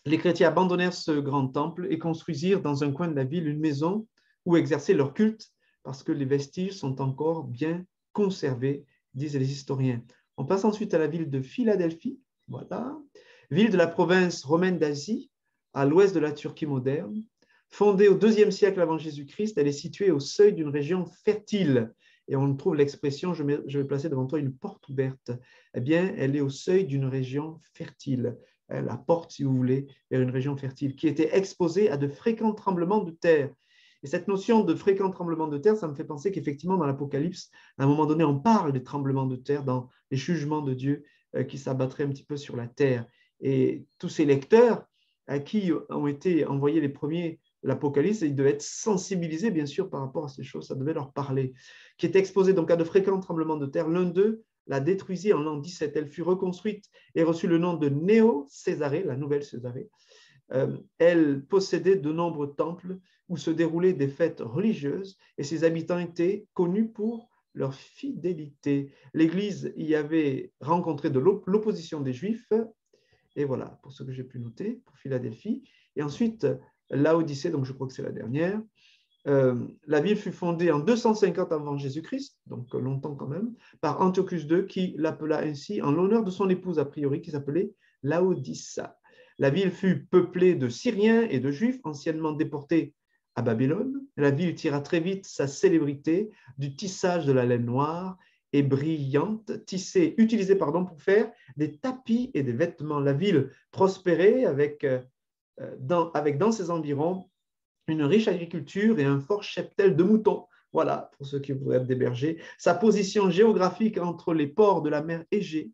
Les chrétiens abandonnèrent ce grand temple et construisirent dans un coin de la ville une maison où exercer leur culte, parce que les vestiges sont encore bien conservés, disent les historiens. On passe ensuite à la ville de Philadelphie, voilà, ville de la province romaine d'Asie, à l'ouest de la Turquie moderne. Fondée au IIe siècle avant Jésus-Christ, elle est située au seuil d'une région fertile. Et on trouve l'expression, je vais placer devant toi une porte ouverte. Eh bien, elle est au seuil d'une région fertile. La porte, si vous voulez, vers une région fertile, qui était exposée à de fréquents tremblements de terre. Et cette notion de fréquents tremblements de terre, ça me fait penser qu'effectivement, dans l'Apocalypse, à un moment donné, on parle des tremblements de terre dans les jugements de Dieu qui s'abattraient un petit peu sur la terre. Et tous ces lecteurs à qui ont été envoyés les premiers l'Apocalypse, ils devaient être sensibilisés, bien sûr, par rapport à ces choses, ça devait leur parler, qui est exposée donc à de fréquents tremblements de terre. L'un d'eux la détruisit en l'an 17. Elle fut reconstruite et reçut le nom de Néo-Césarée, la nouvelle Césarée. Elle possédait de nombreux temples où se déroulaient des fêtes religieuses et ses habitants étaient connus pour leur fidélité. L'Église y avait rencontré de l'opposition des Juifs, et voilà, pour ce que j'ai pu noter, pour Philadelphie. Et ensuite, Laodicée, donc je crois que c'est la dernière. La ville fut fondée en 250 avant Jésus-Christ, donc longtemps quand même, par Antiochus II, qui l'appela ainsi en l'honneur de son épouse a priori, qui s'appelait Laodicea. La ville fut peuplée de Syriens et de Juifs, anciennement déportés à Babylone. La ville tira très vite sa célébrité du tissage de la laine noire et brillante, utilisée pour faire des tapis et des vêtements. La ville prospérait avec dans ses environs une riche agriculture et un fort cheptel de moutons. Voilà, pour ceux qui voudraient être des bergers. Sa position géographique entre les ports de la mer Égée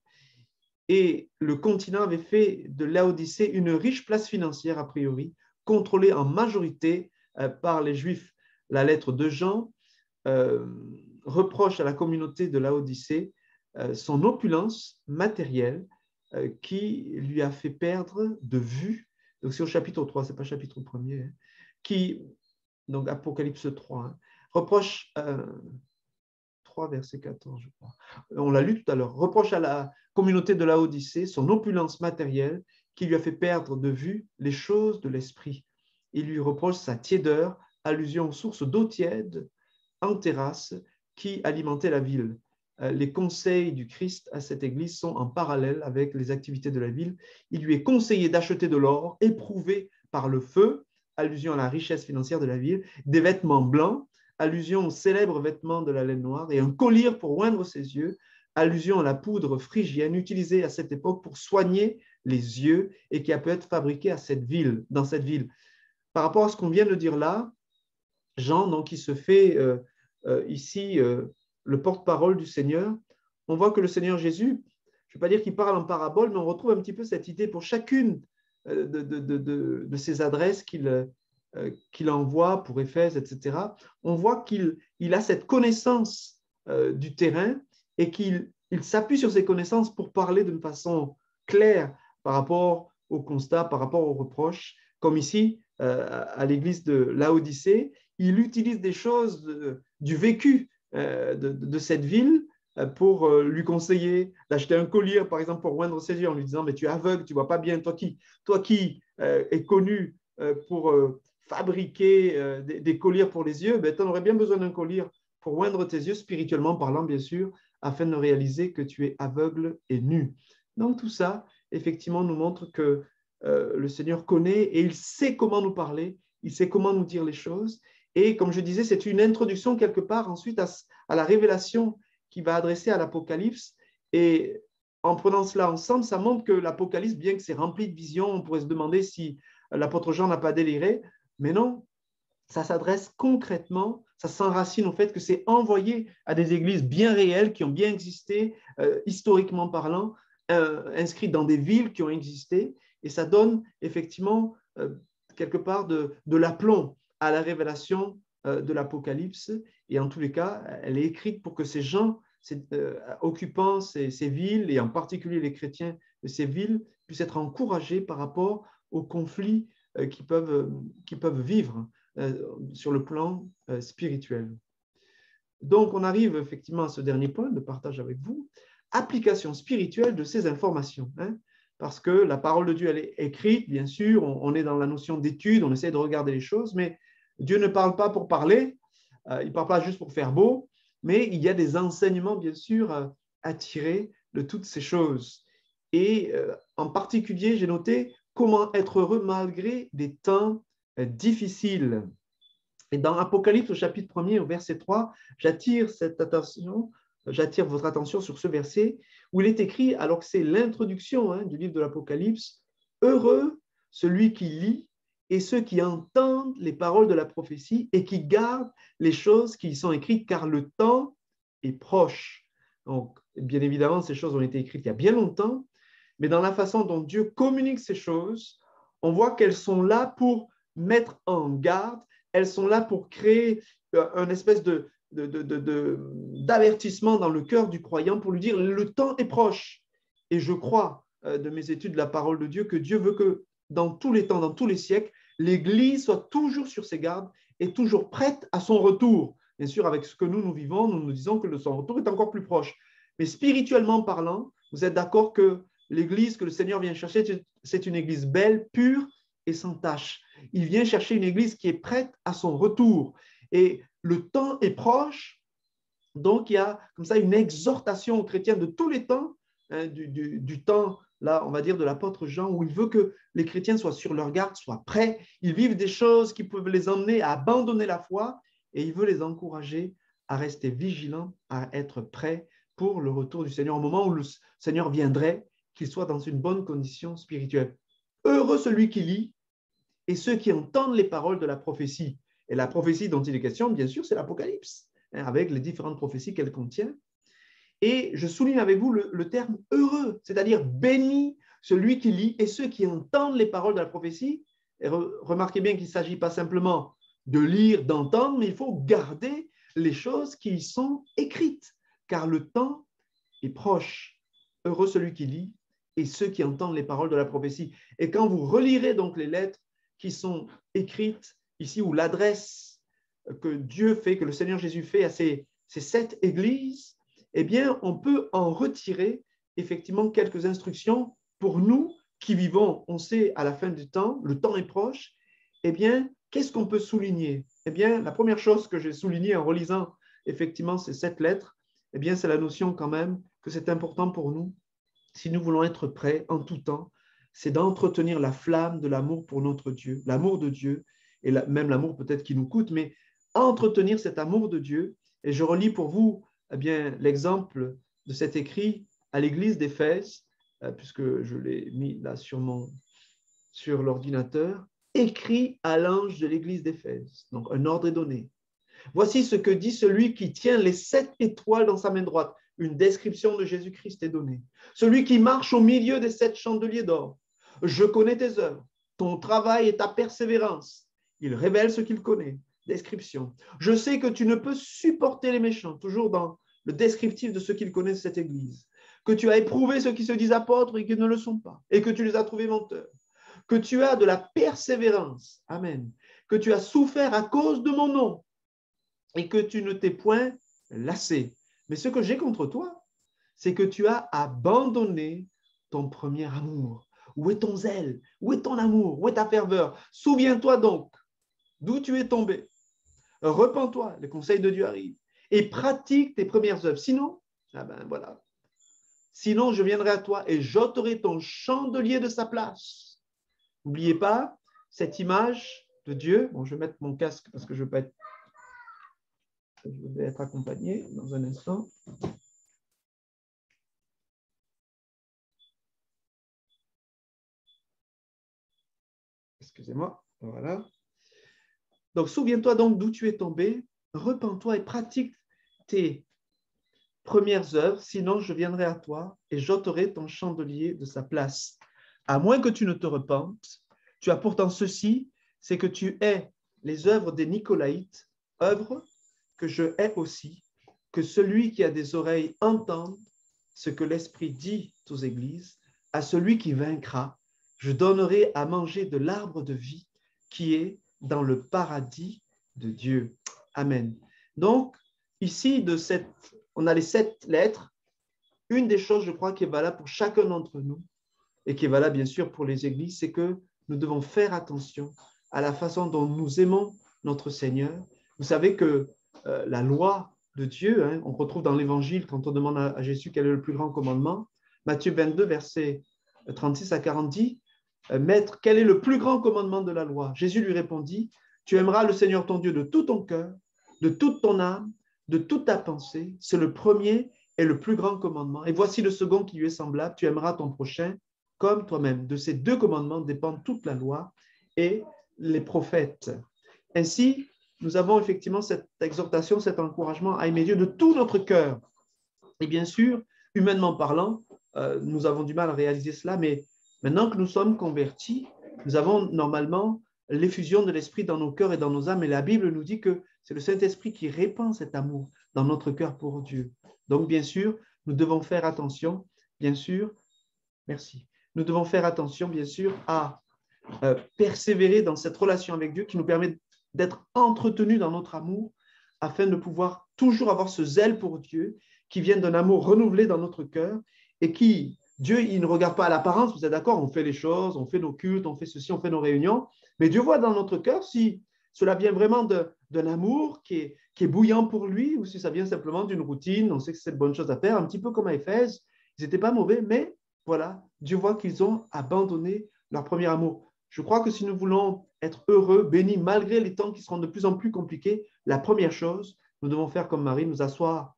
et le continent avait fait de Laodicée une riche place financière, a priori, contrôlée en majorité par les Juifs. La lettre de Jean reproche à la communauté de Laodicée son opulence matérielle qui lui a fait perdre de vue. Donc c'est au chapitre 3, ce n'est pas le chapitre 1er, hein, qui, donc Apocalypse 3, hein, reproche 3, verset 14, je crois. On l'a lu tout à l'heure. Reproche à la communauté de Laodicée son opulence matérielle qui lui a fait perdre de vue les choses de l'esprit. Il lui reproche sa tiédeur, allusion aux sources d'eau tiède en terrasse qui alimentaient la ville. Les conseils du Christ à cette église sont en parallèle avec les activités de la ville. Il lui est conseillé d'acheter de l'or éprouvé par le feu, allusion à la richesse financière de la ville, des vêtements blancs, allusion aux célèbres vêtements de la laine noire, et un collier pour oindre ses yeux, allusion à la poudre phrygienne utilisée à cette époque pour soigner les yeux et qui a pu être fabriquée dans cette ville. Par rapport à ce qu'on vient de dire là, Jean, donc, qui se fait ici le porte-parole du Seigneur, on voit que le Seigneur Jésus, je ne vais pas dire qu'il parle en parabole, mais on retrouve un petit peu cette idée pour chacune de ces adresses qu'il envoie pour Éphèse, etc. On voit qu'il a cette connaissance du terrain et qu'il s'appuie sur ces connaissances pour parler d'une façon claire par rapport au constat, par rapport aux reproches, comme ici à l'église de Laodicée. Il utilise des choses du vécu de cette ville pour lui conseiller d'acheter un collier, par exemple, pour oindre ses yeux, en lui disant mais tu es aveugle, tu ne vois pas bien, toi qui es connu pour fabriquer des colliers pour les yeux, tu en aurais bien besoin d'un collier pour oindre tes yeux, spirituellement parlant, bien sûr, afin de réaliser que tu es aveugle et nu. Donc tout ça, effectivement, nous montre que le Seigneur connaît et il sait comment nous parler, il sait comment nous dire les choses. Et comme je disais, c'est une introduction quelque part ensuite à la révélation qui va adresser à l'Apocalypse. Et en prenant cela ensemble, ça montre que l'Apocalypse, bien que c'est rempli de visions, on pourrait se demander si l'apôtre Jean n'a pas déliré, mais non, ça s'adresse concrètement, ça s'enracine au fait que c'est envoyé à des églises bien réelles, qui ont bien existé, historiquement parlant, inscrites dans des villes qui ont existé, et ça donne effectivement quelque part de l'aplomb à la révélation de l'Apocalypse, et en tous les cas, elle est écrite pour que ces gens occupant ces villes, et en particulier les chrétiens de ces villes, puissent être encouragés par rapport aux conflits qu'ils peuvent vivre sur le plan spirituel. Donc, on arrive effectivement à ce dernier point de partage avec vous, application spirituelle de ces informations, hein, parce que la parole de Dieu, elle est écrite, bien sûr, on est dans la notion d'étude, on essaie de regarder les choses, mais Dieu ne parle pas pour parler, il ne parle pas juste pour faire beau, mais il y a des enseignements, bien sûr, à tirer de toutes ces choses. Et en particulier, j'ai noté comment être heureux malgré des temps difficiles. Et dans Apocalypse, au chapitre 1er, au verset 3, j'attire votre attention sur ce verset où il est écrit, alors que c'est l'introduction du livre de l'Apocalypse, « Heureux celui qui lit et ceux qui entendent les paroles de la prophétie et qui gardent les choses qui y sont écrites, car le temps est proche. » Donc, bien évidemment, ces choses ont été écrites il y a bien longtemps, mais dans la façon dont Dieu communique ces choses, on voit qu'elles sont là pour mettre en garde, elles sont là pour créer un espèce d'avertissement dans le cœur du croyant pour lui dire le temps est proche. Et je crois de mes études de la parole de Dieu que Dieu veut que dans tous les temps, dans tous les siècles, l'Église soit toujours sur ses gardes et toujours prête à son retour. Bien sûr, avec ce que nous vivons, nous nous disons que son retour est encore plus proche. Mais spirituellement parlant, vous êtes d'accord que l'Église que le Seigneur vient chercher, c'est une Église belle, pure et sans tache. Il vient chercher une Église qui est prête à son retour. Et le temps est proche, donc il y a comme ça une exhortation aux chrétiens de tous les temps, hein, du temps, là, on va dire, de l'apôtre Jean, où il veut que les chrétiens soient sur leur garde, soient prêts. Ils vivent des choses qui peuvent les emmener à abandonner la foi et il veut les encourager à rester vigilants, à être prêts pour le retour du Seigneur, au moment où le Seigneur viendrait, qu'il soit dans une bonne condition spirituelle. Heureux celui qui lit et ceux qui entendent les paroles de la prophétie. Et la prophétie dont il est question, bien sûr, c'est l'Apocalypse, hein, avec les différentes prophéties qu'elle contient. Et je souligne avec vous le terme heureux, c'est-à-dire béni celui qui lit et ceux qui entendent les paroles de la prophétie. Et remarquez bien qu'il ne s'agit pas simplement de lire, d'entendre, mais il faut garder les choses qui y sont écrites, car le temps est proche. Heureux celui qui lit et ceux qui entendent les paroles de la prophétie. Et quand vous relirez donc les lettres qui sont écrites ici, ou l'adresse que Dieu fait, que le Seigneur Jésus fait à ces 7 églises, eh bien, on peut en retirer effectivement quelques instructions pour nous qui vivons, on sait, à la fin du temps, le temps est proche, eh bien, qu'est-ce qu'on peut souligner? Eh bien, la première chose que j'ai soulignée en relisant effectivement ces 7 lettres, eh bien, c'est la notion quand même que c'est important pour nous, si nous voulons être prêts en tout temps, c'est d'entretenir la flamme de l'amour pour notre Dieu, l'amour de Dieu, et même l'amour peut-être qui nous coûte, mais entretenir cet amour de Dieu. Et je relis pour vous eh bien, l'exemple de cet écrit à l'église d'Éphèse, puisque je l'ai mis là sur l'ordinateur, écrit à l'ange de l'église d'Éphèse. Donc, un ordre est donné. Voici ce que dit celui qui tient les 7 étoiles dans sa main droite. Une description de Jésus-Christ est donnée. Celui qui marche au milieu des 7 chandeliers d'or. Je connais tes œuvres, ton travail et ta persévérance. Il révèle ce qu'il connaît. Description. Je sais que tu ne peux supporter les méchants, toujours dans le descriptif de ce qu'il connaît de cette église. Que tu as éprouvé ceux qui se disent apôtres et qui ne le sont pas, et que tu les as trouvés menteurs. Que tu as de la persévérance. Amen. Que tu as souffert à cause de mon nom et que tu ne t'es point lassé. Mais ce que j'ai contre toi, c'est que tu as abandonné ton premier amour. Où est ton zèle? Où est ton amour? Où est ta ferveur? Souviens-toi donc d'où tu es tombé. Repens-toi, le conseil de Dieu arrive, et pratique tes premières œuvres. Sinon, ah ben voilà. Sinon, je viendrai à toi et j'ôterai ton chandelier de sa place. N'oubliez pas cette image de Dieu. Bon, je vais mettre mon casque parce que je vais être accompagné dans un instant. Excusez-moi, voilà. Donc, souviens-toi donc d'où tu es tombé, repens-toi et pratique tes premières œuvres, sinon je viendrai à toi et j'ôterai ton chandelier de sa place. À moins que tu ne te repentes, tu as pourtant ceci, c'est que tu hais les œuvres des Nicolaïtes, œuvres que je hais aussi, que celui qui a des oreilles entende ce que l'Esprit dit aux églises. À celui qui vaincra, je donnerai à manger de l'arbre de vie qui est dans le paradis de Dieu. Amen. Donc, ici, on a les 7 lettres. Une des choses, je crois, qui est valable pour chacun d'entre nous et qui est valable, bien sûr, pour les églises, c'est que nous devons faire attention à la façon dont nous aimons notre Seigneur. Vous savez que la loi de Dieu, hein, on retrouve dans l'Évangile, quand on demande à Jésus quel est le plus grand commandement, Matthieu 22, versets 36 à 40 dit, Maître, quel est le plus grand commandement de la loi? Jésus lui répondit, tu aimeras le Seigneur ton Dieu de tout ton cœur, de toute ton âme, de toute ta pensée. C'est le premier et le plus grand commandement. Et voici le second qui lui est semblable, tu aimeras ton prochain comme toi-même. De ces 2 commandements dépendent toute la loi et les prophètes. Ainsi, nous avons effectivement cette exhortation, cet encouragement à aimer Dieu de tout notre cœur. Et bien sûr, humainement parlant, nous avons du mal à réaliser cela, mais maintenant que nous sommes convertis, nous avons normalement l'effusion de l'Esprit dans nos cœurs et dans nos âmes. Et la Bible nous dit que c'est le Saint-Esprit qui répand cet amour dans notre cœur pour Dieu. Donc, bien sûr, nous devons faire attention, bien sûr, merci. Nous devons faire attention, bien sûr, à persévérer dans cette relation avec Dieu qui nous permet d'être entretenus dans notre amour afin de pouvoir toujours avoir ce zèle pour Dieu qui vient d'un amour renouvelé dans notre cœur et qui, Dieu, il ne regarde pas à l'apparence, vous êtes d'accord, on fait les choses, on fait nos cultes, on fait ceci, on fait nos réunions, mais Dieu voit dans notre cœur si cela vient vraiment d'un amour qui est bouillant pour lui ou si ça vient simplement d'une routine, on sait que c'est une bonne chose à faire, un petit peu comme à Éphèse, ils n'étaient pas mauvais, mais voilà, Dieu voit qu'ils ont abandonné leur premier amour. Je crois que si nous voulons être heureux, bénis, malgré les temps qui seront de plus en plus compliqués, la première chose, nous devons faire comme Marie, nous asseoir,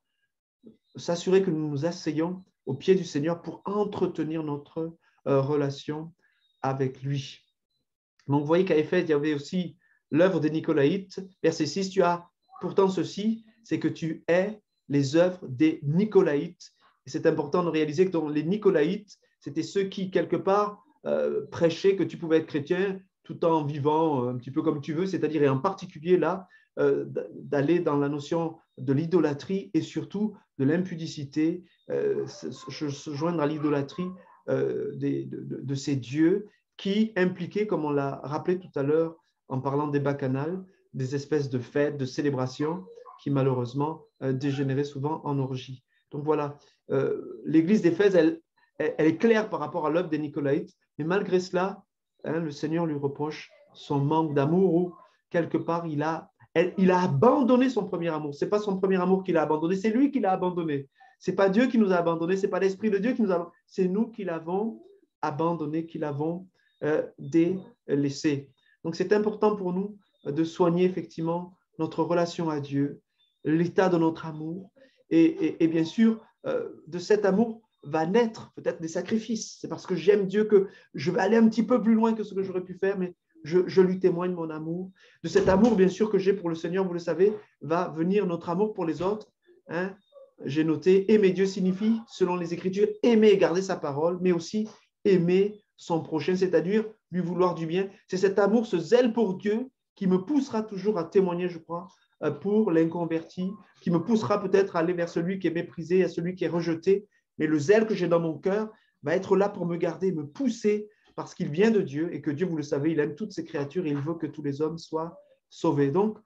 s'assurer que nous nous asseyons au pied du Seigneur pour entretenir notre relation avec lui. Donc, vous voyez qu'à Éphèse, il y avait aussi l'œuvre des Nicolaïtes. Verset 6, tu as pourtant ceci, c'est que tu es les œuvres des Nicolaïtes. Et c'est important de réaliser que les Nicolaïtes, c'était ceux qui, quelque part, prêchaient que tu pouvais être chrétien tout en vivant un petit peu comme tu veux, c'est-à-dire, et en particulier là, d'aller dans la notion de l'idolâtrie et surtout de l'impudicité, se joindre à l'idolâtrie de ces dieux qui impliquaient, comme on l'a rappelé tout à l'heure en parlant des bacchanales, des espèces de fêtes, de célébrations qui malheureusement dégénéraient souvent en orgie. Donc voilà, l'église d'Éphèse, elle est claire par rapport à l'œuvre des Nicolaïtes, mais malgré cela, le Seigneur lui reproche son manque d'amour ou quelque part, il a abandonné son premier amour. Ce n'est pas son premier amour qu'il a abandonné, c'est lui qui l'a abandonné. Ce n'est pas Dieu qui nous a abandonnés, ce n'est pas l'Esprit de Dieu qui nous a abandonnés, c'est nous qui l'avons abandonné, qui l'avons délaissé. Donc, c'est important pour nous de soigner effectivement notre relation à Dieu, l'état de notre amour. Et bien sûr, de cet amour va naître peut-être des sacrifices. C'est parce que j'aime Dieu que je vais aller un petit peu plus loin que ce que j'aurais pu faire, mais je lui témoigne mon amour. De cet amour, bien sûr, que j'ai pour le Seigneur, vous le savez, va venir notre amour pour les autres. J'ai noté, aimer Dieu signifie, selon les Écritures, aimer et garder sa parole, mais aussi aimer son prochain, c'est-à-dire lui vouloir du bien. C'est cet amour, ce zèle pour Dieu qui me poussera toujours à témoigner, je crois, pour l'inconverti, qui me poussera peut-être à aller vers celui qui est méprisé, à celui qui est rejeté. Mais le zèle que j'ai dans mon cœur va être là pour me garder, me pousser, parce qu'il vient de Dieu et que Dieu, vous le savez, il aime toutes ses créatures et il veut que tous les hommes soient sauvés. Donc,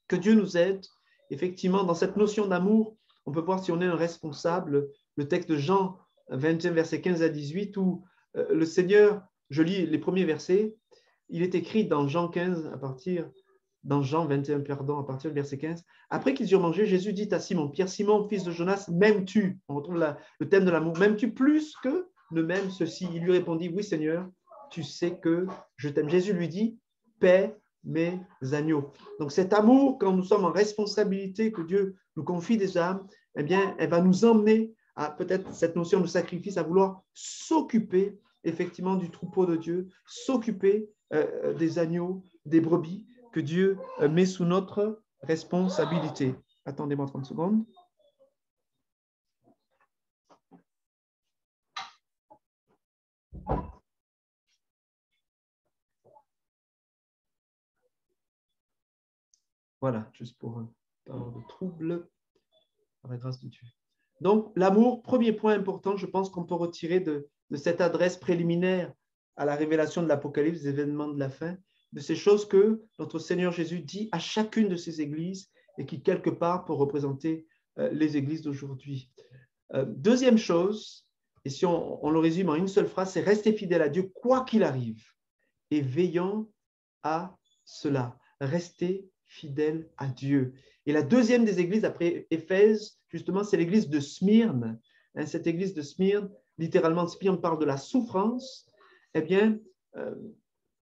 que Dieu nous aide. Effectivement, dans cette notion d'amour, on peut voir si on est un responsable. Le texte de Jean 21, versets 15 à 18, où le Seigneur, je lis les premiers versets, il est écrit dans Jean 15, dans Jean 21, pardon, à partir du verset 15. Après qu'ils eurent mangé, Jésus dit à Simon, Pierre, Simon, fils de Jonas, m'aimes-tu? On retrouve le thème de l'amour. M'aimes-tu plus que ne m'aime ceci? Il lui répondit, oui Seigneur, tu sais que je t'aime. Jésus lui dit, paie mes agneaux. Donc cet amour, quand nous sommes en responsabilité, que Dieu nous confie des âmes, eh bien, elle va nous emmener à peut-être cette notion de sacrifice, à vouloir s'occuper effectivement du troupeau de Dieu, s'occuper des agneaux, des brebis que Dieu met sous notre responsabilité. Attendez-moi 30 secondes. Voilà, juste pour pas avoir de troubles, par la grâce de Dieu. Donc, l'amour, premier point important, je pense qu'on peut retirer de cette adresse préliminaire à la révélation de l'Apocalypse, des événements de la fin, de ces choses que notre Seigneur Jésus dit à chacune de ces églises et qui, quelque part, peut représenter les églises d'aujourd'hui. Deuxième chose, et si on le résume en une seule phrase, c'est rester fidèle à Dieu quoi qu'il arrive et veillant à cela. Rester fidèle à Dieu. Et la deuxième des églises après Éphèse, justement, c'est l'église de Smyrne. Cette église de Smyrne, littéralement, Smyrne parle de la souffrance. Eh bien,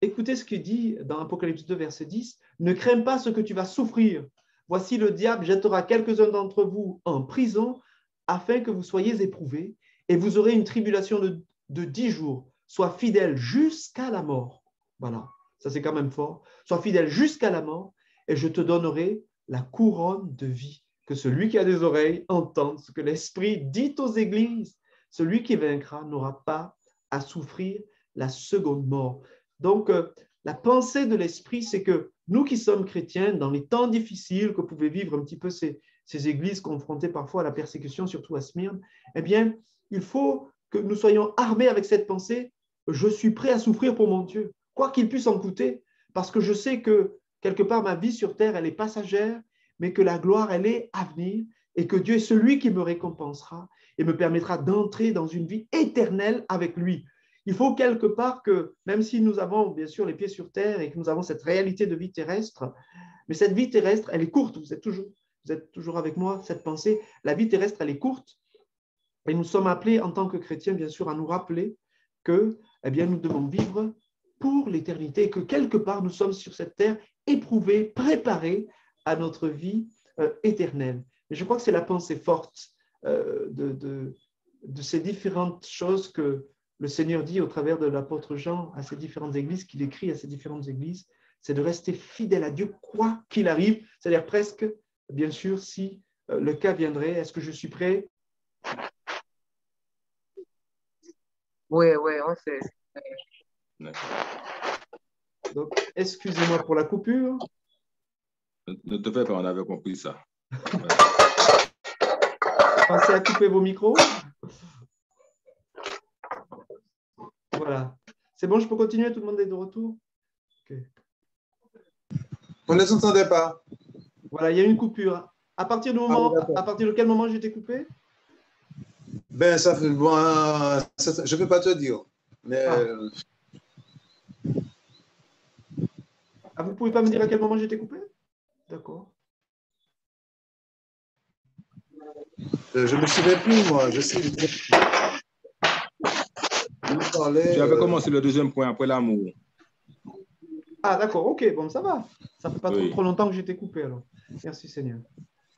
écoutez ce qu'il dit dans Apocalypse 2, verset 10. « Ne crains pas ce que tu vas souffrir. Voici le diable jettera quelques-uns d'entre vous en prison afin que vous soyez éprouvés et vous aurez une tribulation de 10 jours. Sois fidèle jusqu'à la mort. » Voilà, ça c'est quand même fort. « Sois fidèle jusqu'à la mort et je te donnerai la couronne de vie. » Que celui qui a des oreilles entende ce que l'Esprit dit aux églises. Celui qui vaincra n'aura pas à souffrir la seconde mort. Donc, La pensée de l'Esprit, c'est que nous qui sommes chrétiens, dans les temps difficiles que pouvaient vivre un petit peu ces églises confrontées parfois à la persécution, surtout à Smyrne, eh bien, il faut que nous soyons armés avec cette pensée, je suis prêt à souffrir pour mon Dieu, quoi qu'il puisse en coûter, parce que je sais que quelque part ma vie sur terre, elle est passagère, mais que la gloire, elle est à venir, et que Dieu est celui qui me récompensera et me permettra d'entrer dans une vie éternelle avec lui. Il faut quelque part que, même si nous avons bien sûr les pieds sur terre et que nous avons cette réalité de vie terrestre, mais cette vie terrestre, elle est courte, vous êtes toujours avec moi, cette pensée, la vie terrestre, elle est courte, et nous sommes appelés en tant que chrétiens, bien sûr, à nous rappeler que, eh bien, nous devons vivre pour l'éternité et que quelque part, nous sommes sur cette terre éprouvés, préparés à notre vie éternelle. Et je crois que c'est la pensée forte de ces différentes choses que le Seigneur dit au travers de l'apôtre Jean à ces différentes églises, qu'il écrit à ces différentes églises, c'est de rester fidèle à Dieu quoi qu'il arrive, c'est-à-dire presque, bien sûr, si le cas viendrait, est-ce que je suis prêt? Oui, on sait. Donc, excusez-moi pour la coupure. Ne te fais pas, on avait compris ça. Pensez à couper vos micros. Voilà. C'est bon, je peux continuer? Tout le monde est de retour? Okay. On ne s'entendait pas. Voilà, il y a une coupure. À partir de quel moment j'ai été coupé? Ben, ça fait bon, je ne peux pas te dire. Mais... vous ne pouvez pas me dire à quel moment j'ai été coupé? D'accord. Je ne me souviens plus, moi. Je sais. Tu avais commencé le deuxième point après l'amour. Ah, d'accord, ok, bon, ça va. Ça ne fait pas trop longtemps que j'ai été coupé, alors. Merci, Seigneur.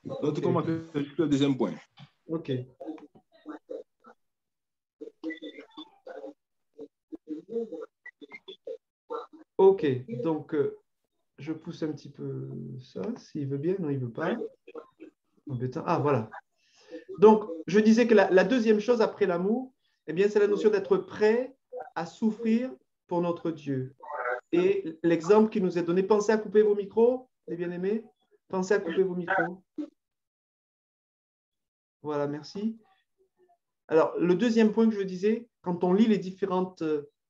Donc, tu commences le deuxième point. Ok. Ok, donc je pousse un petit peu ça, s'il veut bien. Non, il ne veut pas. Embêtant. Ah, voilà. Donc, je disais que la deuxième chose après l'amour, eh bien, c'est la notion d'être prêt à souffrir pour notre Dieu. Et l'exemple qui nous est donné, pensez à couper vos micros, les bien-aimés. Pensez à couper vos micros. Voilà, merci. Alors, le deuxième point que je disais, quand on lit les différentes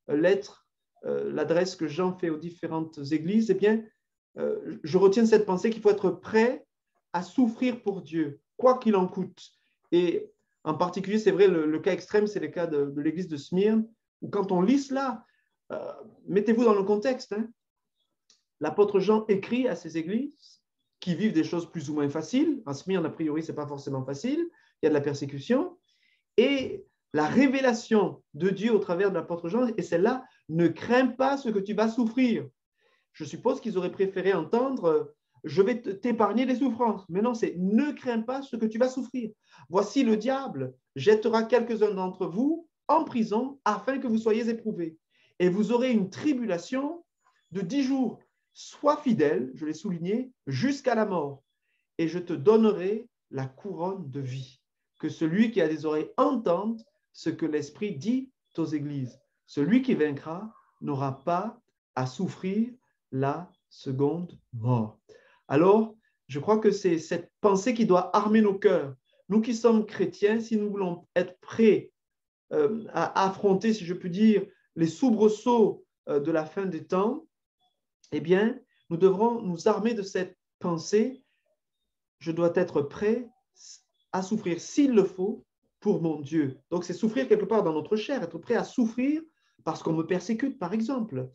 lettres, l'adresse que Jean fait aux différentes églises, eh bien, je retiens cette pensée qu'il faut être prêt à souffrir pour Dieu, quoi qu'il en coûte. Et en particulier, c'est vrai, le cas extrême, c'est le cas de l'église de Smyrne, où quand on lit cela, mettez-vous dans le contexte. Hein. L'apôtre Jean écrit à ces églises qui vivent des choses plus ou moins faciles. En Smyrne, a priori, ce n'est pas forcément facile. Il y a de la persécution. Et la révélation de Dieu au travers de l'apôtre Jean est celle-là, ne crains pas ce que tu vas souffrir. Je suppose qu'ils auraient préféré entendre je vais t'épargner les souffrances. Mais non, c'est ne crains pas ce que tu vas souffrir. Voici le diable jettera quelques-uns d'entre vous en prison afin que vous soyez éprouvés. Et vous aurez une tribulation de 10 jours. Sois fidèle, je l'ai souligné, jusqu'à la mort. Et je te donnerai la couronne de vie. Que celui qui a des oreilles entende ce que l'Esprit dit aux églises. Celui qui vaincra n'aura pas à souffrir la seconde mort. Alors, je crois que c'est cette pensée qui doit armer nos cœurs. Nous qui sommes chrétiens, si nous voulons être prêts à affronter, si je puis dire, les soubresauts de la fin des temps, eh bien, nous devrons nous armer de cette pensée. Je dois être prêt à souffrir s'il le faut pour mon Dieu. Donc, c'est souffrir quelque part dans notre chair, être prêt à souffrir parce qu'on me persécute, par exemple.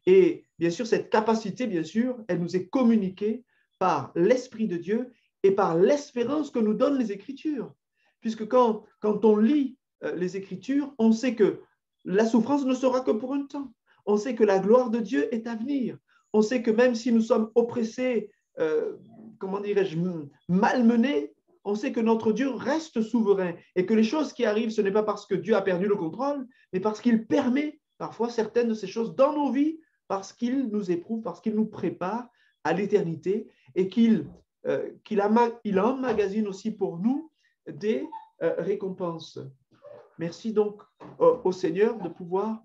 Et bien sûr, cette capacité, bien sûr, elle nous est communiquée par l'Esprit de Dieu et par l'espérance que nous donnent les Écritures. Puisque quand on lit les Écritures, on sait que la souffrance ne sera que pour un temps. On sait que la gloire de Dieu est à venir. On sait que même si nous sommes oppressés, comment dirais-je, malmenés, on sait que notre Dieu reste souverain et que les choses qui arrivent, ce n'est pas parce que Dieu a perdu le contrôle, mais parce qu'il permet parfois certaines de ces choses dans nos vies, parce qu'il nous éprouve, parce qu'il nous prépare à l'éternité et qu'il emmagasine aussi pour nous des récompenses. Merci donc au Seigneur de pouvoir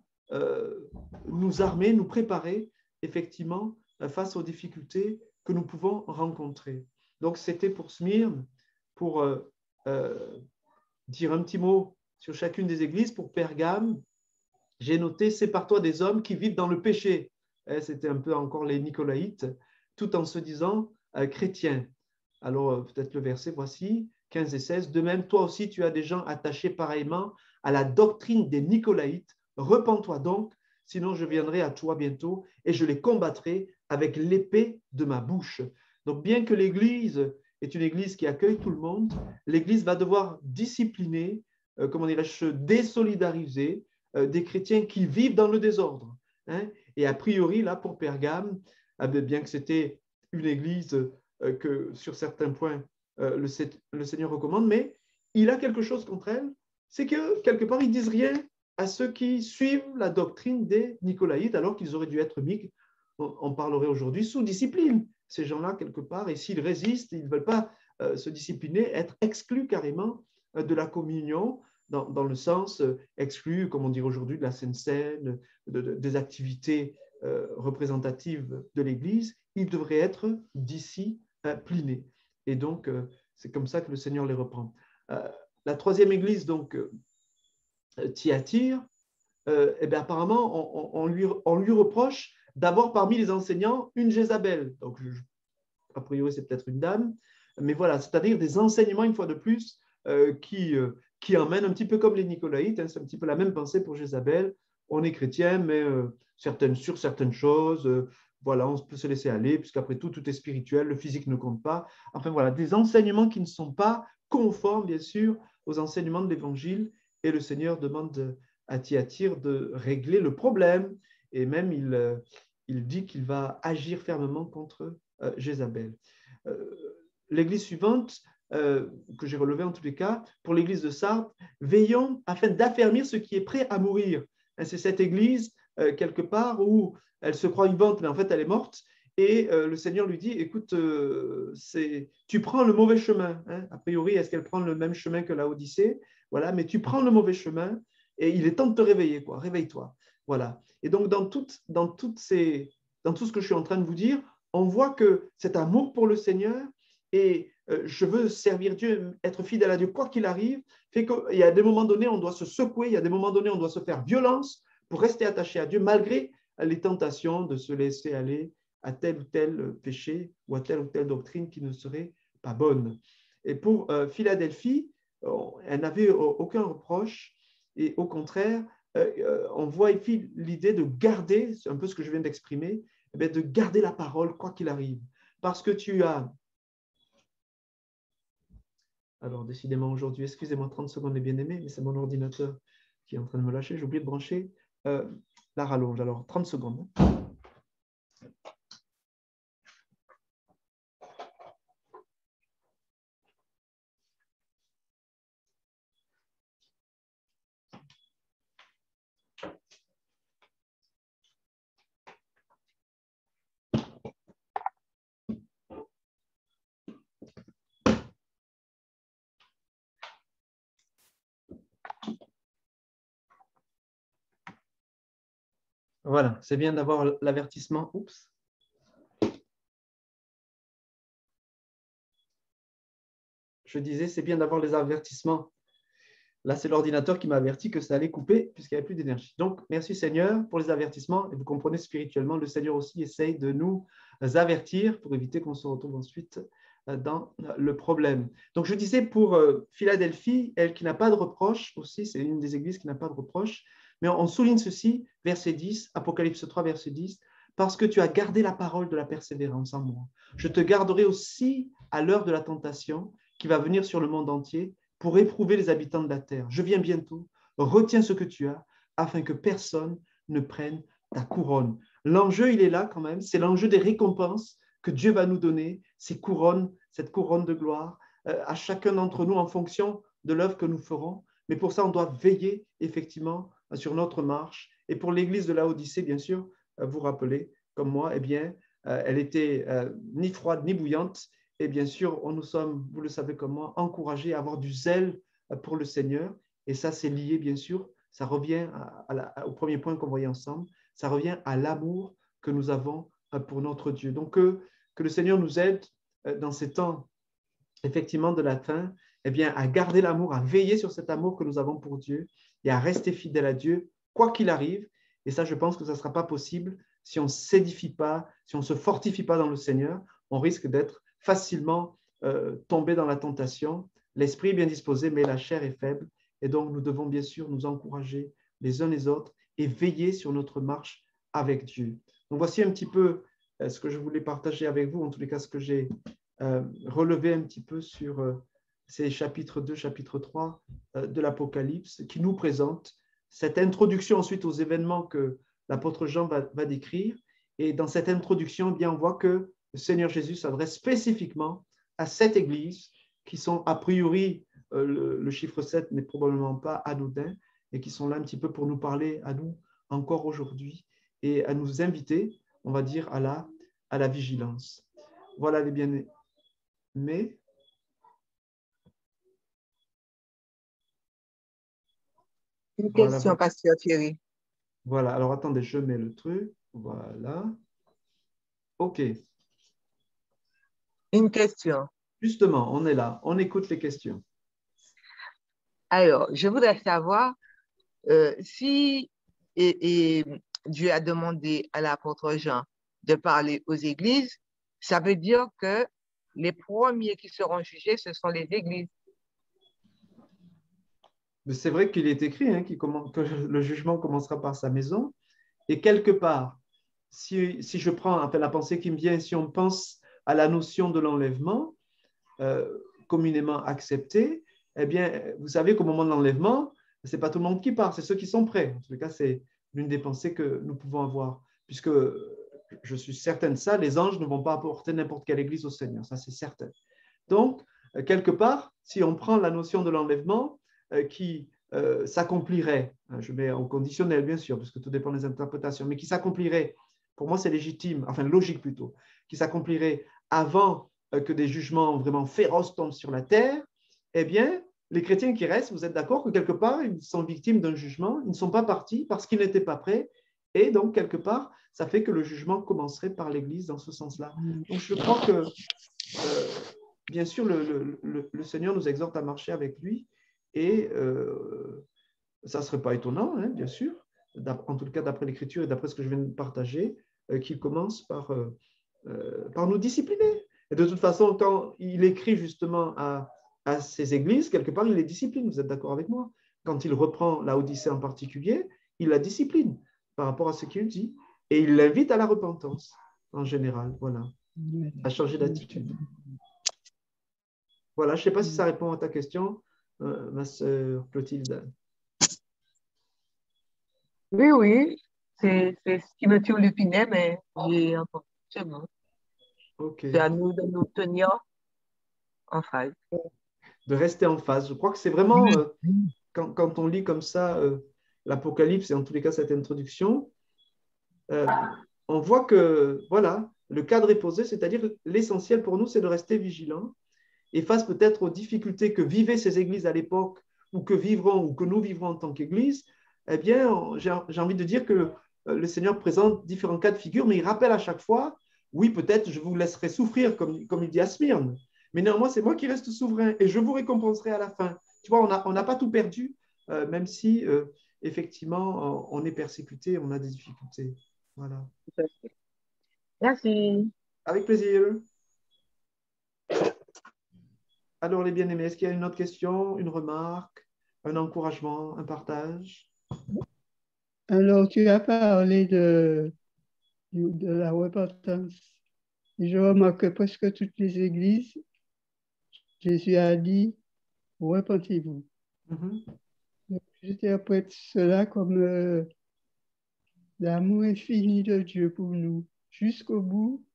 nous armer, nous préparer effectivement, face aux difficultés que nous pouvons rencontrer. Donc, c'était pour Smyrne, pour dire un petit mot sur chacune des églises. Pour Pergame, j'ai noté « Sépare-toi des hommes qui vivent dans le péché ». C'était un peu encore les Nicolaïtes, tout en se disant chrétiens. Alors, peut-être le verset, voici, 15 et 16. « De même, toi aussi, tu as des gens attachés pareillement à la doctrine des Nicolaïtes. Repens-toi donc, sinon je viendrai à toi bientôt et je les combattrai avec l'épée de ma bouche. » Donc, bien que l'Église est une Église qui accueille tout le monde, l'Église va devoir discipliner, comment dirais-je, désolidariser des chrétiens qui vivent dans le désordre. Hein. Et a priori, là, pour Pergame, bien que c'était une Église que, sur certains points, le Seigneur recommande, mais il a quelque chose contre elle, c'est que, quelque part, ils disent rien à ceux qui suivent la doctrine des Nicolaïtes, alors qu'ils auraient dû être mis, on parlerait aujourd'hui, sous discipline. Ces gens-là, quelque part, et s'ils résistent, ils ne veulent pas se discipliner, être exclus carrément de la communion, dans le sens exclus, comme on dirait aujourd'hui, de la Sainte Seine, des activités représentatives de l'Église, ils devraient être disciplinés. Et donc, c'est comme ça que le Seigneur les reprend. La troisième Église, donc, Thyatire, eh bien, apparemment, on lui reproche d'abord parmi les enseignants une Jézabel. Donc, a priori, c'est peut-être une dame, mais voilà, c'est-à-dire des enseignements, une fois de plus, qui emmènent un petit peu comme les Nicolaïtes, hein, c'est un petit peu la même pensée pour Jézabel. On est chrétien, mais sur certaines choses, voilà, on peut se laisser aller, puisqu'après tout, tout est spirituel, le physique ne compte pas. Enfin, voilà, des enseignements qui ne sont pas conformes, bien sûr, aux enseignements de l'Évangile, et le Seigneur demande à Thyatire de régler le problème, et même il dit qu'il va agir fermement contre Jézabel. L'église suivante, que j'ai relevée en tous les cas, pour l'église de Sardes, veillons afin d'affermir ce qui est prêt à mourir. C'est cette église, quelque part, où elle se croit vivante, mais en fait elle est morte, et le Seigneur lui dit, écoute, tu prends le mauvais chemin. Hein. A priori, est-ce qu'elle prend le même chemin que la Odyssée? Voilà, mais tu prends le mauvais chemin, et il est temps de te réveiller, quoi. Réveille-toi. Voilà. Et donc, dans tout ce que je suis en train de vous dire, on voit que cet amour pour le Seigneur et je veux servir Dieu, être fidèle à Dieu, quoi qu'il arrive, fait qu'il y a des moments donnés, on doit se secouer, il y a des moments donnés, on doit se faire violence pour rester attaché à Dieu, malgré les tentations de se laisser aller à tel ou tel péché ou à telle ou telle doctrine qui ne serait pas bonne. Et pour Philadelphie, elle n'avait aucun reproche, et au contraire, on voit ici l'idée de garder, c'est un peu ce que je viens d'exprimer, de garder la parole quoi qu'il arrive. Parce que tu as... Alors, décidément, aujourd'hui, excusez-moi 30 secondes les bien-aimés, mais c'est mon ordinateur qui est en train de me lâcher. J'ai oublié de brancher la rallonge. Alors, 30 secondes. Voilà, c'est bien d'avoir l'avertissement. Oups. Je disais, c'est bien d'avoir les avertissements. Là, c'est l'ordinateur qui m'a averti que ça allait couper puisqu'il n'y avait plus d'énergie. Donc, merci Seigneur pour les avertissements. Et vous comprenez spirituellement, le Seigneur aussi essaye de nous avertir pour éviter qu'on se retrouve ensuite dans le problème. Donc, je disais pour Philadelphie, elle qui n'a pas de reproche aussi, c'est une des églises qui n'a pas de reproche, mais on souligne ceci, verset 10, Apocalypse 3, verset 10, parce que tu as gardé la parole de la persévérance en moi. Je te garderai aussi à l'heure de la tentation qui va venir sur le monde entier pour éprouver les habitants de la terre. Je viens bientôt, retiens ce que tu as, afin que personne ne prenne ta couronne. L'enjeu, il est là quand même, c'est l'enjeu des récompenses que Dieu va nous donner, ces couronnes, cette couronne de gloire, à chacun d'entre nous en fonction de l'œuvre que nous ferons. Mais pour ça, on doit veiller effectivement sur notre marche. Et pour l'église de Laodicée, bien sûr, vous rappelez, comme moi, eh bien, elle était ni froide ni bouillante. Et bien sûr, nous sommes, vous le savez comme moi, encouragés à avoir du zèle pour le Seigneur. Et ça, c'est lié, bien sûr, ça revient au premier point qu'on voyait ensemble, ça revient à l'amour que nous avons pour notre Dieu. Donc, que le Seigneur nous aide dans ces temps, effectivement, de la fin, eh bien, à garder l'amour, à veiller sur cet amour que nous avons pour Dieu et à rester fidèle à Dieu, quoi qu'il arrive. Et ça, je pense que ça ne sera pas possible si on ne s'édifie pas, si on ne se fortifie pas dans le Seigneur. On risque d'être facilement tombé dans la tentation. L'esprit est bien disposé, mais la chair est faible. Et donc, nous devons bien sûr nous encourager les uns les autres et veiller sur notre marche avec Dieu. Donc, voici un petit peu ce que je voulais partager avec vous, en tous les cas, ce que j'ai relevé un petit peu sur ces chapitres 2, chapitre 3 de l'Apocalypse, qui nous présentent cette introduction ensuite aux événements que l'apôtre Jean va décrire. Et dans cette introduction, eh bien, on voit que le Seigneur Jésus s'adresse spécifiquement à cette Église, qui sont a priori, le chiffre 7 n'est probablement pas anodin, et qui sont là un petit peu pour nous parler à nous encore aujourd'hui et à nous inviter, on va dire, à la vigilance. Voilà les bien-aimés. Une question, Pasteur Thierry. Voilà, alors attendez, je mets le truc. Voilà. OK. Une question. Justement, on est là, on écoute les questions. Alors, je voudrais savoir si Dieu a demandé à l'apôtre Jean de parler aux églises, ça veut dire que les premiers qui seront jugés, ce sont les églises. Mais c'est vrai qu'il est écrit que le jugement commencera par sa maison. Et quelque part, si je prends enfin, la pensée qui me vient, si on pense à la notion de l'enlèvement, communément acceptée, eh bien, vous savez qu'au moment de l'enlèvement, ce n'est pas tout le monde qui part, c'est ceux qui sont prêts. En tout cas, c'est l'une des pensées que nous pouvons avoir, puisque je suis certaine de ça, les anges ne vont pas apporter n'importe quelle église au Seigneur, ça c'est certain. Donc, quelque part, si on prend la notion de l'enlèvement qui s'accomplirait, je mets au conditionnel bien sûr, parce que tout dépend des interprétations, mais qui s'accomplirait, pour moi c'est légitime, enfin logique plutôt, qui s'accomplirait avant que des jugements vraiment féroces tombent sur la terre, eh bien, les chrétiens qui restent, vous êtes d'accord que quelque part, ils sont victimes d'un jugement, ils ne sont pas partis parce qu'ils n'étaient pas prêts, et donc quelque part, ça fait que le jugement commencerait par l'Église dans ce sens-là. Donc je crois que, bien sûr, le Seigneur nous exhorte à marcher avec lui, et ça ne serait pas étonnant, hein, bien sûr, en tout cas d'après l'Écriture et d'après ce que je viens de partager, qu'il commence par nous discipliner. Et de toute façon, quand il écrit justement à ces églises, quelque part, il les discipline. Vous êtes d'accord avec moi? Quand il reprend la Odyssée en particulier, il la discipline par rapport à ce qu'il dit. Et il l'invite à la repentance, en général. Voilà. À changer d'attitude. Voilà, je ne sais pas si ça répond à ta question, ma sœur Clotilde. Oui, oui. C'est ce qui me tire le pinet, mais j'ai entendu. C'est bon. Okay. C'est à nous de nous tenir en phase. De rester en phase. Je crois que c'est vraiment, quand on lit comme ça l'Apocalypse, et en tous les cas cette introduction, on voit que, voilà, le cadre est posé, c'est-à-dire l'essentiel pour nous, c'est de rester vigilant et face peut-être aux difficultés que vivaient ces églises à l'époque ou que nous vivrons en tant qu'église, eh bien, j'ai envie de dire que le Seigneur présente différents cas de figure, mais il rappelle à chaque fois, oui, peut-être je vous laisserai souffrir, comme il dit à Smyrne, mais néanmoins, c'est moi qui reste souverain et je vous récompenserai à la fin. Tu vois, on n'a pas tout perdu, même si, effectivement, on est persécuté, on a des difficultés. Voilà. Merci. Avec plaisir. Alors, les bien-aimés, est-ce qu'il y a une autre question, une remarque, un encouragement, un partage? Alors, tu as parlé de la repentance. Je remarque que presque toutes les églises, Jésus a dit, repentez-vous. J'interprète cela comme l'amour infini de Dieu pour nous. Jusqu'au bout,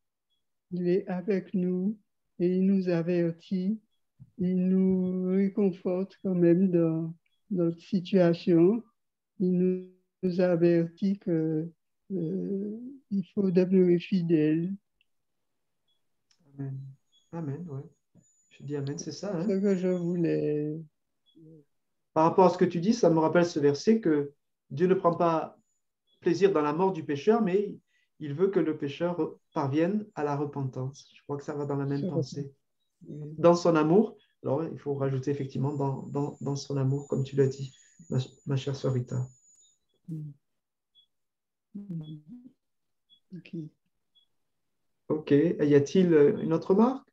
il est avec nous et il nous avertit, il nous réconforte quand même dans notre situation. Il nous avertit qu'il faut demeurer fidèle. Amen. Amen, oui. Je dis Amen, c'est ça. Hein? C'est ce que je voulais. Par rapport à ce que tu dis, ça me rappelle ce verset que Dieu ne prend pas plaisir dans la mort du pécheur, mais il veut que le pécheur parvienne à la repentance. Je crois que ça va dans la même pensée. Dans son amour, alors il faut rajouter effectivement dans son amour, comme tu l'as dit, ma chère sœur Rita. Ok, y a-t-il une autre remarque?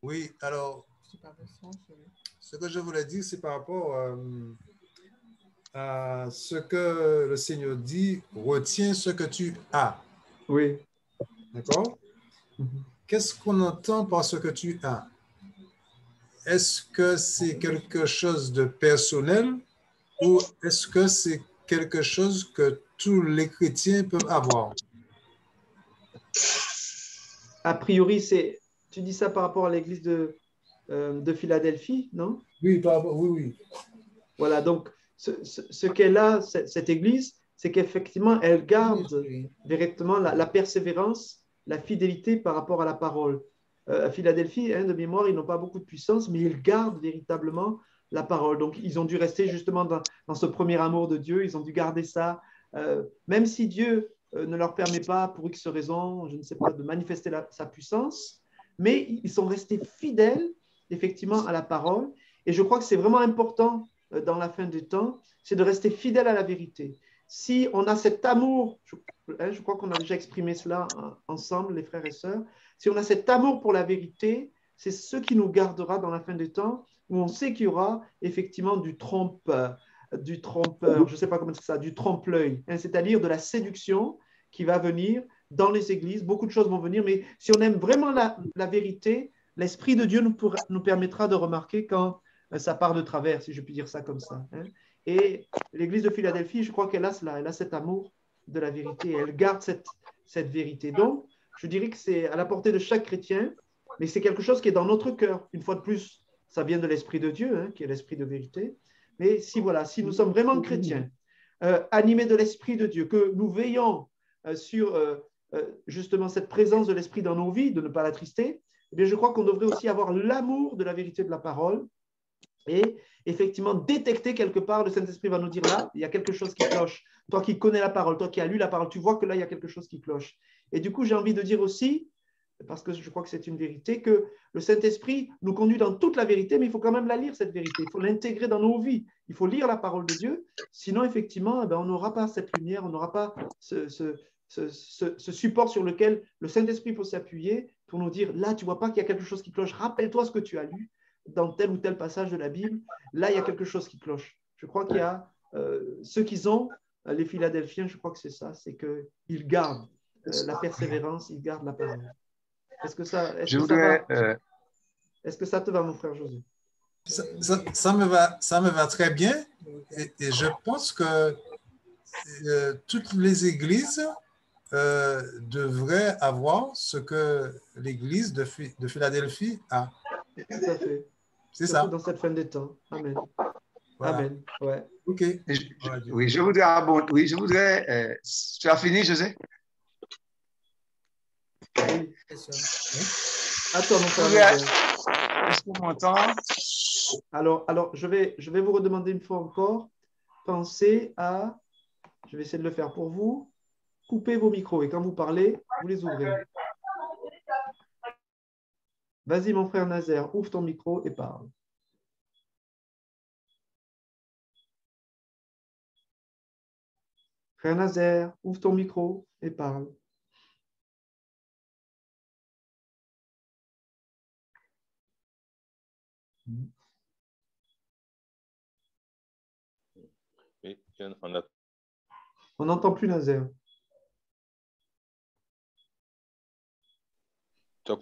Oui, alors, ce que je voulais dire, c'est par rapport à ce que le Seigneur dit, retiens ce que tu as. Oui. D'accord? Qu'est-ce qu'on entend par ce que tu as? Est-ce que c'est quelque chose de personnel ou est-ce que c'est quelque chose que tous les chrétiens peuvent avoir? A priori, tu dis ça par rapport à l'église de Philadelphie, non? Oui, oui. Voilà, donc ce qu'elle a, cette église, c'est qu'effectivement, elle garde véritablement la persévérance, la fidélité par rapport à la parole. À Philadelphie, de mémoire, ils n'ont pas beaucoup de puissance, mais ils gardent véritablement la parole. Donc, ils ont dû rester justement dans ce premier amour de Dieu, ils ont dû garder ça, même si Dieu ne leur permet pas, pour X raison, je ne sais pas, de manifester sa puissance, mais ils sont restés fidèles, effectivement, à la parole. Et je crois que c'est vraiment important dans la fin du temps, c'est de rester fidèle à la vérité. Si on a cet amour, je crois qu'on a déjà exprimé cela ensemble, les frères et sœurs, si on a cet amour pour la vérité, c'est ce qui nous gardera dans la fin des temps, où on sait qu'il y aura effectivement du trompeur, je ne sais pas comment c'est ça, du trompe-l'œil, c'est-à-dire de la séduction qui va venir dans les églises. Beaucoup de choses vont venir, mais si on aime vraiment la vérité, l'Esprit de Dieu nous permettra de remarquer quand ça part de travers, si je puis dire ça comme ça. Et l'église de Philadelphie, je crois qu'elle a cela, elle a cet amour de la vérité, elle garde cette vérité. Donc, je dirais que c'est à la portée de chaque chrétien, mais c'est quelque chose qui est dans notre cœur. Une fois de plus, ça vient de l'Esprit de Dieu, qui est l'Esprit de vérité. Mais si nous sommes vraiment chrétiens, animés de l'Esprit de Dieu, que nous veillons sur justement cette présence de l'Esprit dans nos vies, de ne pas l'attrister, eh bien, je crois qu'on devrait aussi avoir l'amour de la vérité de la parole et effectivement détecter quelque part, le Saint-Esprit va nous dire là, il y a quelque chose qui cloche. Toi qui connais la parole, toi qui as lu la parole, tu vois que là, il y a quelque chose qui cloche. Et du coup, j'ai envie de dire aussi, parce que je crois que c'est une vérité, que le Saint-Esprit nous conduit dans toute la vérité, mais il faut quand même la lire, cette vérité. Il faut l'intégrer dans nos vies. Il faut lire la parole de Dieu. Sinon, effectivement, on n'aura pas cette lumière, on n'aura pas ce support sur lequel le Saint-Esprit peut s'appuyer pour nous dire, là, tu ne vois pas qu'il y a quelque chose qui cloche. Rappelle-toi ce que tu as lu dans tel ou tel passage de la Bible. Là, il y a quelque chose qui cloche. Je crois qu'il y a ceux qu'ils ont, les Philadelphiens, je crois que c'est ça, c'est qu'ils gardent la persévérance, ils gardent la parole. Est-ce que ça te va, mon frère José? Ça me va très bien et je pense que toutes les églises devraient avoir ce que l'église de Philadelphie a. Tout à fait. C'est ça. Dans cette fin des temps. Amen. Voilà. Amen. Ouais. OK. Oui, je voudrais tu as fini, José? Oui. Attends, mon frère. Est-ce qu'on m'entend? Alors je vais vous redemander une fois encore. Pensez à, je vais essayer de le faire pour vous, coupez vos micros et quand vous parlez, vous les ouvrez. Vas-y, mon frère Nazaire, ouvre ton micro et parle. Frère Nazaire, ouvre ton micro et parle. On n'entend plus Nazaire.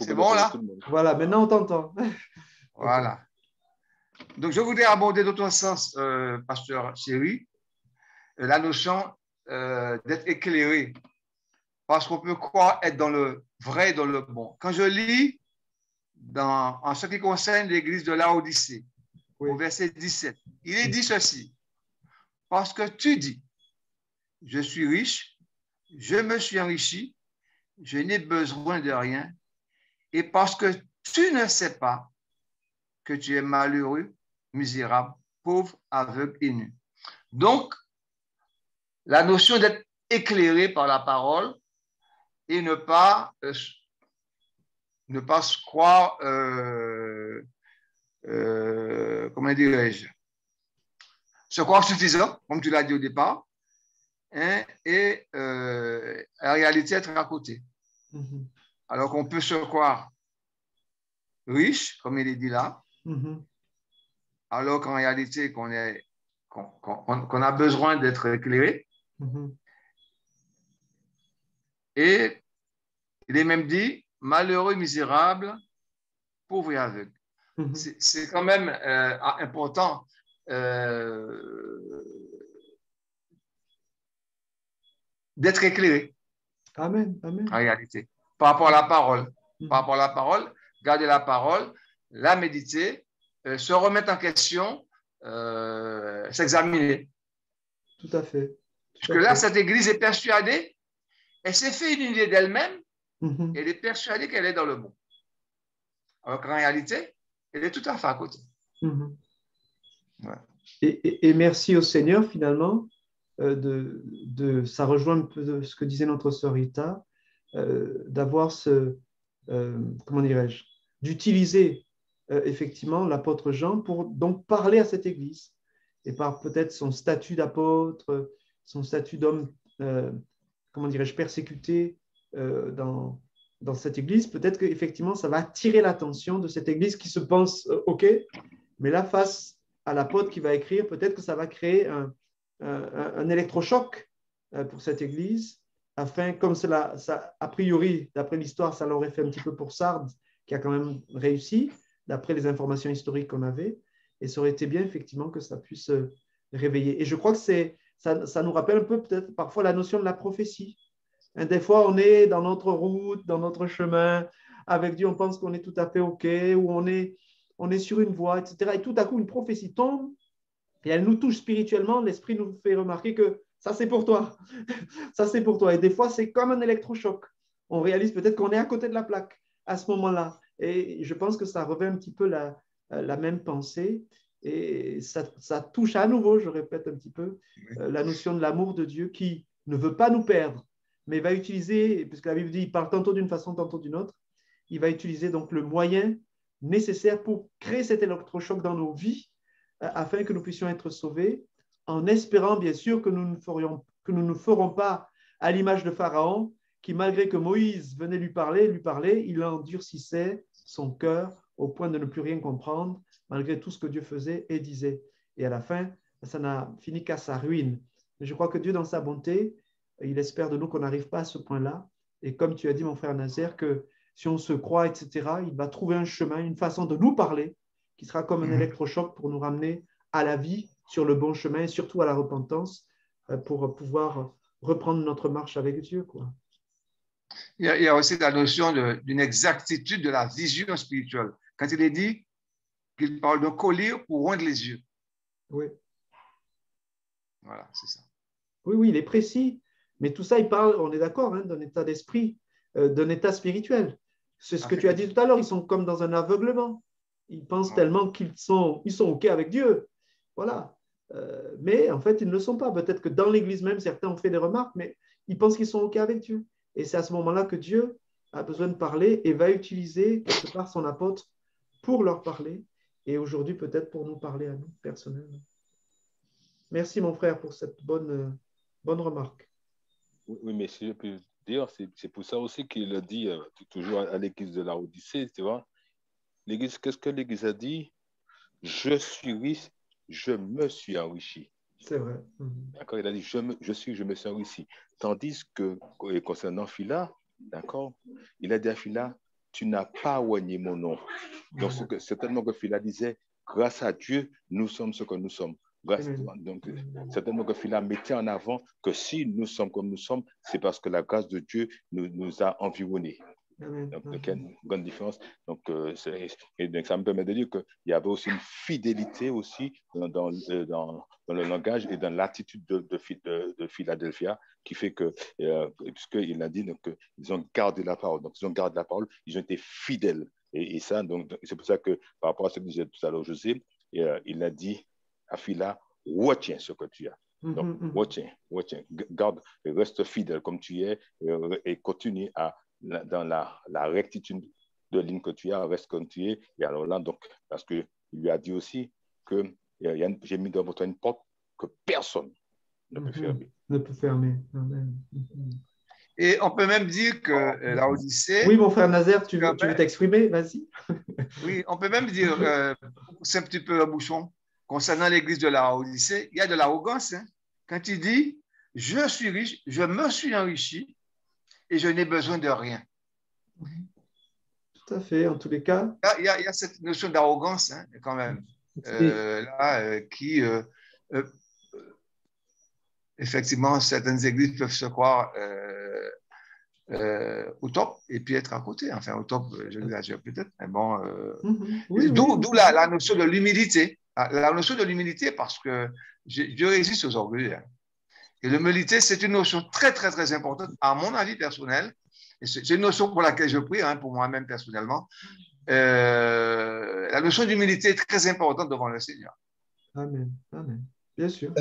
C'est bon là? Voilà, maintenant on t'entend. Voilà. Donc je voudrais aborder d'autre sens, pasteur Chéri, la notion d'être éclairé. Parce qu'on peut croire être dans le vrai et dans le bon. Quand je lis en ce qui concerne l'église de Laodicée, au verset 17, il est dit ceci. Parce que tu dis, je suis riche, je me suis enrichi, je n'ai besoin de rien, et parce que tu ne sais pas que tu es malheureux, misérable, pauvre, aveugle et nu. Donc, la notion d'être éclairé par la parole et ne pas se croire, comment dirais-je, se croire suffisant, comme tu l'as dit au départ, hein, et en réalité être à côté. Alors qu'on peut se croire riche, comme il est dit là, alors qu'en réalité, qu'on a besoin d'être éclairé. Et il est même dit, malheureux, misérable, pauvre et aveugle. C'est quand même important d'être éclairé. Amen, amen. En réalité, par rapport à la parole. Par rapport à la parole, garder la parole, la méditer, se remettre en question, s'examiner. Tout à fait. Parce que là, cette église est persuadée, elle s'est fait une idée d'elle-même, elle est persuadée qu'elle est dans le bon. Alors qu'en réalité, elle est tout à fait à côté. Ouais. Et merci au Seigneur, finalement, ça rejoint un peu ce que disait notre sœur Rita, d'avoir comment dirais-je, d'utiliser effectivement l'apôtre Jean pour donc parler à cette église. Et par peut-être son statut d'apôtre, son statut d'homme, comment dirais-je, persécuté dans cette église, peut-être qu'effectivement, ça va attirer l'attention de cette église qui se pense OK, mais là, face à l'apôtre qui va écrire, peut-être que ça va créer un électrochoc pour cette église, afin, comme cela, a priori, d'après l'histoire, ça l'aurait fait un petit peu pour Sardes, qui a quand même réussi, d'après les informations historiques qu'on avait, et ça aurait été bien, effectivement, que ça puisse réveiller. Et je crois que ça nous rappelle un peu, peut-être, parfois, la notion de la prophétie. Des fois, on est dans notre route, dans notre chemin, avec Dieu, on pense qu'on est tout à fait OK, ou on est sur une voie, etc. Et tout à coup, une prophétie tombe, et elle nous touche spirituellement, l'Esprit nous fait remarquer que ça, c'est pour toi. Ça, c'est pour toi. Et des fois, c'est comme un électrochoc. On réalise peut-être qu'on est à côté de la plaque à ce moment-là. Et je pense que ça revêt un petit peu la même pensée. Et ça touche à nouveau, je répète un petit peu, la notion de l'amour de Dieu qui ne veut pas nous perdre, mais va utiliser, puisque la Bible dit, il parle tantôt d'une façon, tantôt d'une autre, il va utiliser donc le moyen nécessaire pour créer cet électrochoc dans nos vies, afin que nous puissions être sauvés, en espérant bien sûr que nous ne ferons pas à l'image de Pharaon, qui malgré que Moïse venait lui parler, il endurcissait son cœur au point de ne plus rien comprendre, malgré tout ce que Dieu faisait et disait. Et à la fin, ça n'a fini qu'à sa ruine. Mais je crois que Dieu, dans sa bonté, il espère de nous qu'on n'arrive pas à ce point-là. Et comme tu as dit, mon frère Nazaire, que si on se croit, etc., il va trouver un chemin, une façon de nous parler, qui sera comme un électrochoc pour nous ramener à la vie, sur le bon chemin, et surtout à la repentance, pour pouvoir reprendre notre marche avec Dieu, quoi. Il y a aussi la notion d'une exactitude de la vision spirituelle. Quand il est dit qu'il parle d'un collier pour rendre les yeux. Oui. Voilà, c'est ça. Oui, il est précis. Mais tout ça, il parle, on est d'accord, hein, d'un état d'esprit, d'un état spirituel. C'est ce que tu as dit tout à l'heure, ils sont comme dans un aveuglement. Ils pensent tellement qu'ils sont OK avec Dieu. Voilà. Mais en fait, ils ne le sont pas. Peut-être que dans l'Église même, certains ont fait des remarques, mais ils pensent qu'ils sont OK avec Dieu. Et c'est à ce moment-là que Dieu a besoin de parler et va utiliser quelque part son apôtre pour leur parler. Et aujourd'hui, peut-être pour nous parler à nous personnellement. Merci, mon frère, pour cette bonne remarque. Oui, mais si je peux dire, c'est pour ça aussi qu'il a dit toujours à l'église de Laodicée, tu vois. L'église, qu'est-ce que l'église a dit? Je suis riche, je me suis enrichi. C'est vrai. D'accord, il a dit je me suis enrichi. Tandis que concernant Phila, d'accord, il a dit à Phila, tu n'as pas renié mon nom. Donc, certainement que Phila disait, grâce à Dieu, nous sommes ce que nous sommes. Donc, certainement que Phila mettait en avant que si nous sommes comme nous sommes, c'est parce que la grâce de Dieu nous a environnés. Donc, il y a une grande différence. Donc, donc, ça me permet de dire qu'il y avait aussi une fidélité aussi dans le langage et dans l'attitude de Philadelphia qui fait que, puisqu'il a dit qu'ils ont gardé la parole. Donc, ils ont gardé la parole, ils ont été fidèles. Et ça, donc, c'est pour ça que par rapport à ce que disait tout à l'heure José, il a dit à Phila, retiens ce que tu as. Donc, retiens. Garde, reste fidèle comme tu es et continue dans la rectitude de ligne que tu as, reste comme tu es. Et alors là, donc, parce qu'il lui a dit aussi que j'ai mis devant toi une porte que personne ne peut fermer. Ne peut fermer. Amen. Et on peut même dire que la Odyssée... Oui, mon frère Nazaire, tu veux t'exprimer? Vas-y. Oui, on peut même dire, c'est un petit peu un bouchon, concernant l'église de la Odyssée, il y a de l'arrogance. Hein. Quand il dit, je suis riche, je me suis enrichi et je n'ai besoin de rien. Tout à fait, en tous les cas. Il y a cette notion d'arrogance, hein, quand même, qui, effectivement, certaines églises peuvent se croire au top et puis être à côté. Enfin, au top, je l'exagère peut-être, mais bon. D'où la notion de l'humilité. La notion de l'humilité, parce que je résiste aux orgueils. Hein. Et l'humilité, c'est une notion très, très, très importante, à mon avis personnel. Et c'est une notion pour laquelle je prie, hein, pour moi-même personnellement. La notion d'humilité est très importante devant le Seigneur. Amen. Amen. Bien sûr.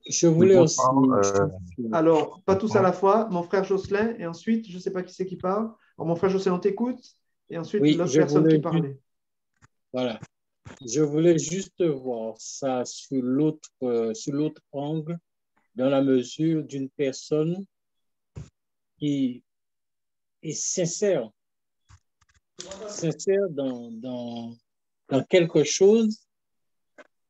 Je voulais aussi... Alors, pas tous à la fois, mon frère Jocelyn, et ensuite, je ne sais pas qui c'est qui parle. Alors, mon frère Jocelyn, on t'écoute, et ensuite, l'autre personne qui parlait. Voilà. Je voulais juste voir ça sur l'autre angle, dans la mesure d'une personne qui est sincère dans quelque chose,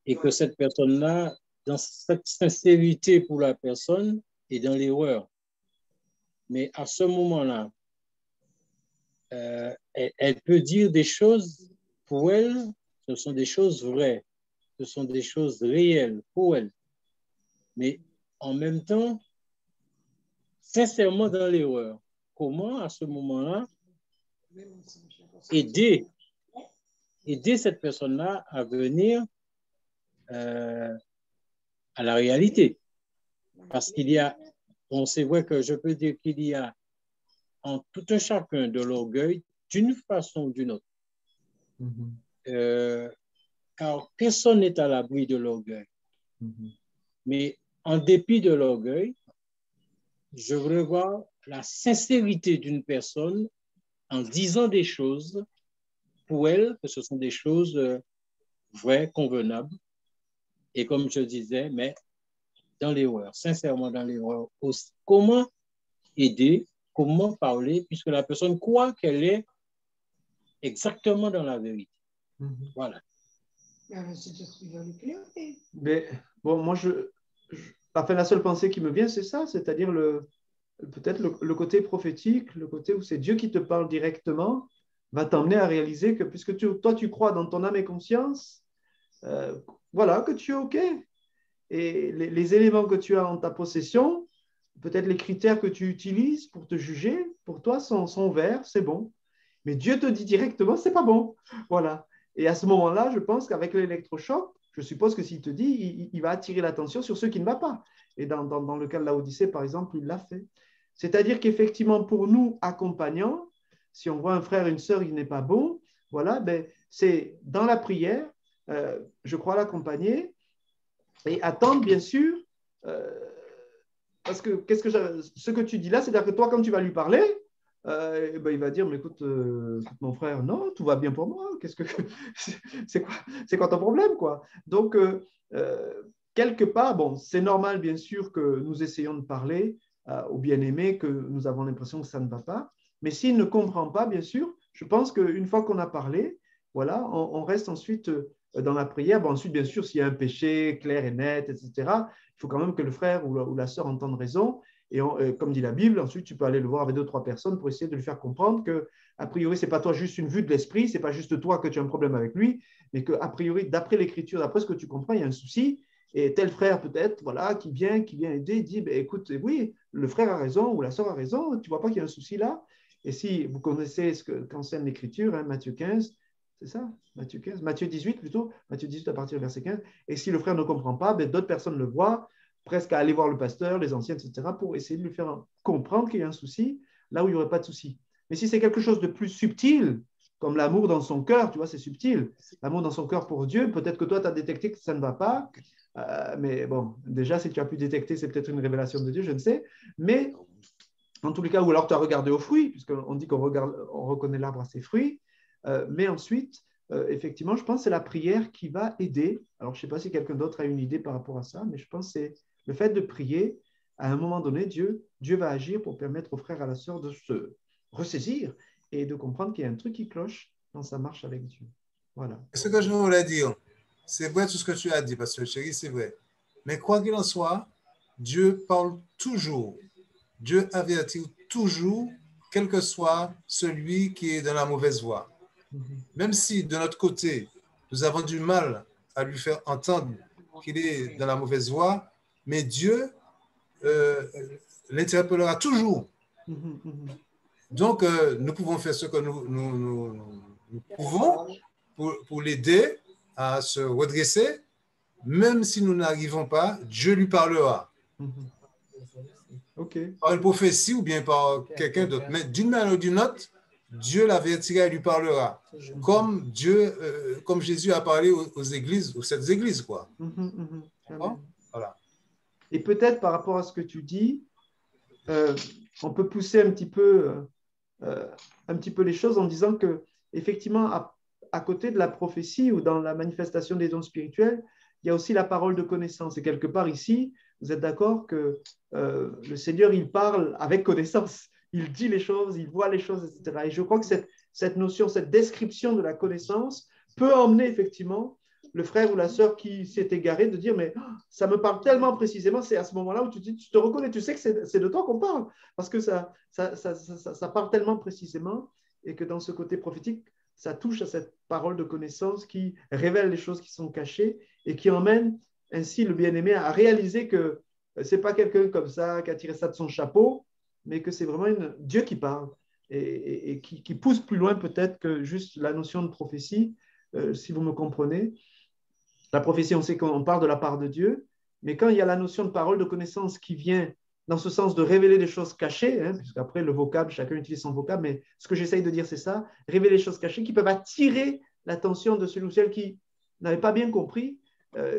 et que cette personne-là, dans cette sincérité pour la personne, est dans l'erreur. Mais à ce moment-là, elle peut dire des choses, pour elle, ce sont des choses vraies, ce sont des choses réelles pour elle. Mais en même temps, sincèrement dans l'erreur. Comment, à ce moment-là, aider cette personne-là à venir à la réalité? Parce qu'il y a, bon, c'est vrai que je peux dire qu'il y a en tout un chacun de l'orgueil d'une façon ou d'une autre. Car personne n'est à l'abri de l'orgueil. Mais en dépit de l'orgueil, je voudrais voir la sincérité d'une personne en disant des choses pour elle, que ce sont des choses vraies, convenables. Et comme je disais, mais dans l'erreur, sincèrement dans l'erreur aussi. Comment aider, comment parler, puisque la personne croit qu'elle est exactement dans la vérité. Voilà. Mais bon, moi, enfin, la seule pensée qui me vient, c'est ça, c'est-à-dire peut-être le côté prophétique, le côté où c'est Dieu qui te parle directement, va t'emmener à réaliser que puisque toi, tu crois dans ton âme et conscience, voilà, que tu es OK. Et les éléments que tu as en ta possession, peut-être les critères que tu utilises pour te juger, pour toi, sont verts, c'est bon. Mais Dieu te dit directement, c'est pas bon. Voilà. Et à ce moment-là, je pense qu'avec l'électrochoc, je suppose que s'il te dit, il va attirer l'attention sur ce qui ne va pas. Et dans le cas de la Odyssée, par exemple, il l'a fait. C'est-à-dire qu'effectivement, pour nous, accompagnants, si on voit un frère, une sœur, il n'est pas bon, voilà, ben, c'est dans la prière, je crois l'accompagner et attendre, bien sûr, parce que ce que tu dis là, c'est-à-dire que toi, quand tu vas lui parler, ben, il va dire, mais écoute, mon frère, non, tout va bien pour moi. C'est quoi ton problème, quoi? Donc, quelque part, bon, c'est normal, bien sûr, que nous essayons de parler au bien-aimé, que nous avons l'impression que ça ne va pas. Mais s'il ne comprend pas, bien sûr, je pense qu'une fois qu'on a parlé, voilà, on reste ensuite dans la prière. Bon, ensuite, bien sûr, s'il y a un péché clair et net, etc., il faut quand même que le frère ou la sœur entende raison. Et comme dit la Bible, ensuite, tu peux aller le voir avec 2 ou 3 personnes pour essayer de lui faire comprendre que, a priori, ce n'est pas toi juste une vue de l'esprit, ce n'est pas juste toi que tu as un problème avec lui, mais qu'a priori, d'après l'Écriture, d'après ce que tu comprends, il y a un souci. Et tel frère, peut-être, voilà, qui vient aider, dit, ben, écoute, oui, le frère a raison ou la sœur a raison, tu ne vois pas qu'il y a un souci là. Et si vous connaissez ce qu'enseigne l'Écriture, hein, Matthieu 15, c'est ça, Matthieu 18 plutôt, Matthieu 18 à partir du verset 15. Et si le frère ne comprend pas, ben, d'autres personnes le voient, presque à aller voir le pasteur, les anciens, etc., pour essayer de lui faire comprendre qu'il y a un souci, là où il n'y aurait pas de souci. Mais si c'est quelque chose de plus subtil, comme l'amour dans son cœur, tu vois, c'est subtil, l'amour dans son cœur pour Dieu, peut-être que toi, tu as détecté que ça ne va pas, Mais bon, déjà, si tu as pu détecter, c'est peut-être une révélation de Dieu, je ne sais. Mais en tous les cas, ou alors tu as regardé aux fruits, puisqu'on dit qu'on reconnaît l'arbre à ses fruits. Mais ensuite, effectivement, je pense que c'est la prière qui va aider. Alors, je ne sais pas si quelqu'un d'autre a une idée par rapport à ça, mais je pense que c'est le fait de prier. À un moment donné, Dieu va agir pour permettre aux frères et à la sœur de se ressaisir et de comprendre qu'il y a un truc qui cloche dans sa marche avec Dieu. Voilà. Ce que je voulais dire, c'est vrai tout ce que tu as dit, Pasteur Chéri, c'est vrai. Mais quoi qu'il en soit, Dieu parle toujours. Dieu avertit toujours, quel que soit celui qui est dans la mauvaise voie. Même si de notre côté, nous avons du mal à lui faire entendre qu'il est dans la mauvaise voie, mais Dieu l'interpellera toujours. Donc, nous pouvons faire ce que nous pouvons pour l'aider à se redresser. Même si nous n'arrivons pas, Dieu lui parlera. Okay. Par une prophétie ou bien par quelqu'un d'autre. Mais d'une manière ou d'une autre, Dieu l'avertira et lui parlera. Comme comme Jésus a parlé aux églises, aux 7 églises, quoi. Voilà. Et peut-être par rapport à ce que tu dis, on peut pousser un petit peu les choses en disant que, effectivement, à côté de la prophétie ou dans la manifestation des dons spirituels, il y a aussi la parole de connaissance. Et quelque part ici, vous êtes d'accord que le Seigneur, il parle avec connaissance. Il dit les choses, il voit les choses, etc. Et je crois que cette notion, cette description de la connaissance peut emmener effectivement le frère ou la sœur qui s'est égaré de dire, mais ça me parle tellement précisément, c'est à ce moment-là où tu te reconnais, tu sais que c'est de toi qu'on parle, parce que ça parle tellement précisément et que dans ce côté prophétique, ça touche à cette parole de connaissance qui révèle les choses qui sont cachées et qui emmène ainsi le bien-aimé à réaliser que ce n'est pas quelqu'un comme ça qui a tiré ça de son chapeau, mais que c'est vraiment Dieu qui parle et qui pousse plus loin peut-être que juste la notion de prophétie, si vous me comprenez. La prophétie, on sait qu'on parle de la part de Dieu, mais quand il y a la notion de parole de connaissance qui vient dans ce sens de révéler des choses cachées, puisqu'après le vocable, chacun utilise son vocable, mais ce que j'essaye de dire, c'est ça, révéler des choses cachées qui peuvent attirer l'attention de celui ou celle qui n'avait pas bien compris,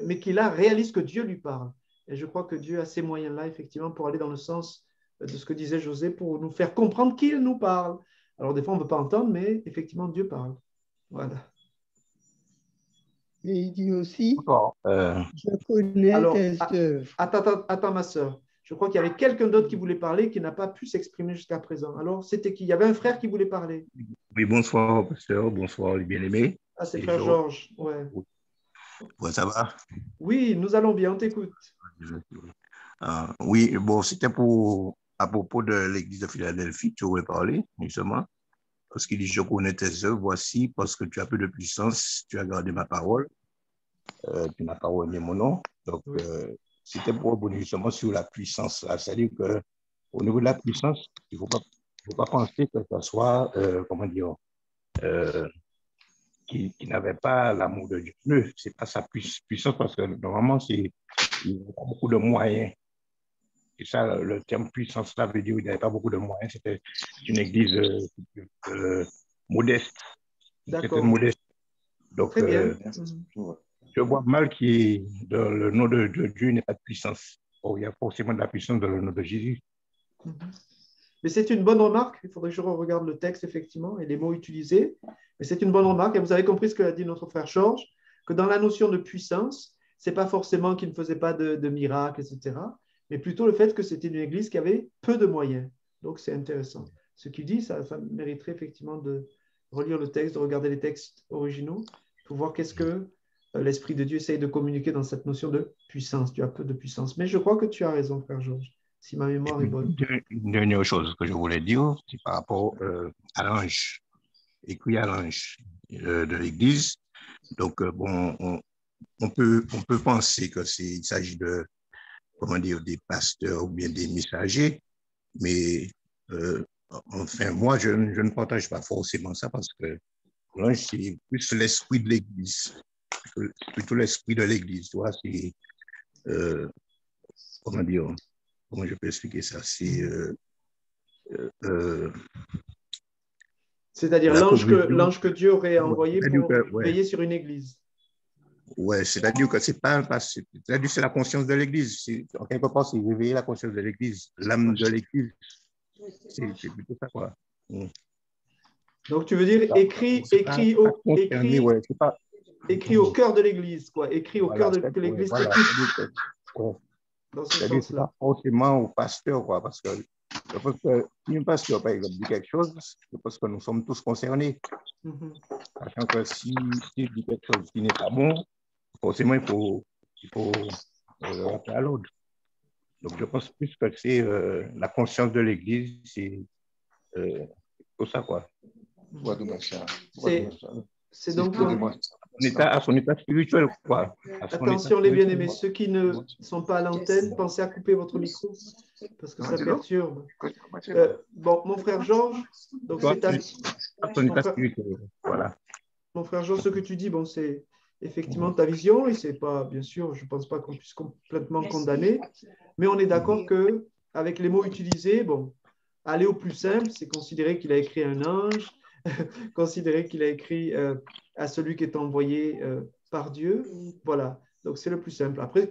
mais qui là réalise que Dieu lui parle. Et je crois que Dieu a ces moyens-là, effectivement, pour aller dans le sens de ce que disait José, pour nous faire comprendre qu'il nous parle. Alors des fois, on ne veut pas entendre, mais effectivement, Dieu parle. Voilà. Et il dit aussi, je connais tes œuvres. Attends, ma soeur. Je crois qu'il y avait quelqu'un d'autre qui voulait parler qui n'a pas pu s'exprimer jusqu'à présent. Alors, c'était qui? Il y avait un frère qui voulait parler. Oui, bonsoir, pasteur. Bonsoir, les bien-aimés. Ah, c'est frère Georges. Ouais. Ouais, ça va? Oui, nous allons bien, on t'écoute. Oui, bon, c'était à propos de l'église de Philadelphie, tu aurais parlé, justement. Parce qu'il dit, je connais tes œuvres, voici, parce que tu as peu de puissance, tu as gardé ma parole, tu n'as pas renié mon nom. Donc, oui. C'était pour rebondir justement sur la puissance. C'est-à-dire qu'au niveau de la puissance, il ne faut pas penser que ce soit, comment dire, qui n'avait pas l'amour de Dieu. Ce n'est pas sa puissance, parce que normalement, il n'y a pas beaucoup de moyens. Et ça, le terme puissance, ça veut dire qu'il n'y avait pas beaucoup de moyens. C'était une église modeste. C'était modeste. Donc, je vois mal que dans le nom de Dieu n'est pas de puissance. Oh, il y a forcément de la puissance dans le nom de Jésus. Mais c'est une bonne remarque. Il faudrait que je regarde le texte, effectivement, et les mots utilisés. Mais c'est une bonne remarque. Et vous avez compris ce que a dit notre frère Georges, que dans la notion de puissance, ce n'est pas forcément qu'il ne faisait pas de miracles, etc., mais plutôt le fait que c'était une église qui avait peu de moyens. Donc, c'est intéressant. Ce qu'il dit, ça mériterait effectivement de relire le texte, de regarder les textes originaux pour voir qu'est-ce que l'Esprit de Dieu essaye de communiquer dans cette notion de puissance. Tu as peu de puissance. Mais je crois que tu as raison, frère Georges, si ma mémoire est bonne. Une dernière chose que je voulais dire, c'est par rapport à l'ange, écrit à l'ange de l'Église. Donc, bon, on peut penser qu'il s'agit de, comment dire, des pasteurs ou bien des messagers, mais enfin, moi, je ne partage pas forcément ça, parce que l'ange, c'est plus l'esprit de l'Église, plutôt l'esprit de l'Église, tu vois, c'est, comment dire, comment je peux expliquer ça, c'est-à-dire l'ange que Dieu aurait envoyé pour veiller sur une église. Ouais, c'est-à-dire que c'est pas un passé. C'est-à-dire que c'est la conscience de l'Église. En quelque part, c'est réveiller la conscience de l'Église, l'âme de l'Église. C'est plutôt ça, quoi. Donc, tu veux dire écrit au cœur de l'Église, quoi. Écrit au cœur de l'Église. Voilà, dans ce c'est-à-dire sens-là. pas forcément au pasteur, quoi, parce que je pense que si un pasteur, par exemple, dit quelque chose, je pense que nous sommes tous concernés. Sachant que s'il dit quelque chose qui n'est pas bon, forcément, il faut le rappeler à l'autre. Donc, je pense plus que c'est la conscience de l'Église, c'est tout ça, quoi. C'est donc à son état spirituel, quoi. Attention, les bien-aimés, ceux qui ne sont pas à l'antenne, pensez à couper votre micro parce que ça perturbe. Bon, mon frère Georges, donc c'est à son état spirituel, voilà. Mon frère Georges, ce que tu dis, bon, c'est effectivement ta vision et c'est pas, bien sûr, je pense pas qu'on puisse complètement condamner, mais on est d'accord que avec les mots utilisés, bon, aller au plus simple, c'est considérer qu'il a écrit un ange, considérer qu'il a écrit à celui qui est envoyé par Dieu. Voilà, donc c'est le plus simple. Après,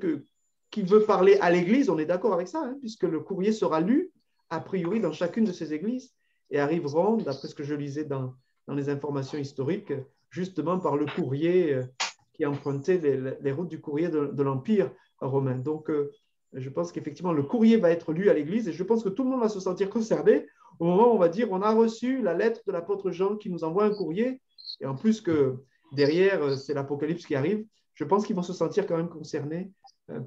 qui veut parler à l'Église, on est d'accord avec ça, hein, puisque le courrier sera lu, a priori, dans chacune de ces églises et arriveront, d'après ce que je lisais dans les informations historiques, justement par le courrier qui empruntait les routes du courrier de l'Empire romain. Donc, je pense qu'effectivement, le courrier va être lu à l'Église et je pense que tout le monde va se sentir concerné au moment où on va dire on a reçu la lettre de l'apôtre Jean qui nous envoie un courrier et en plus que derrière, c'est l'Apocalypse qui arrive, je pense qu'ils vont se sentir quand même concernés.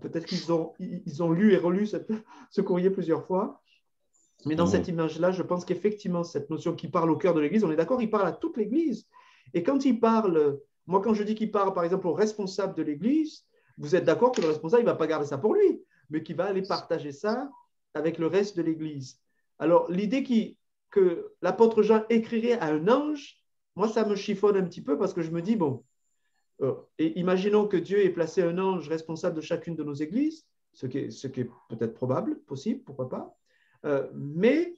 Peut-être qu'ils ont lu et relu ce courrier plusieurs fois. Mais dans cette image-là, je pense qu'effectivement, cette notion qui parle au cœur de l'Église, on est d'accord, il parle à toute l'Église. Et quand il parle, moi quand je dis qu'il parle par exemple au responsable de l'Église, vous êtes d'accord que le responsable, il ne va pas garder ça pour lui, mais qu'il va aller partager ça avec le reste de l'Église. Alors l'idée que l'apôtre Jean écrirait à un ange, moi ça me chiffonne un petit peu parce que je me dis, bon, et imaginons que Dieu ait placé un ange responsable de chacune de nos églises, ce qui est peut-être probable, possible, pourquoi pas. Mais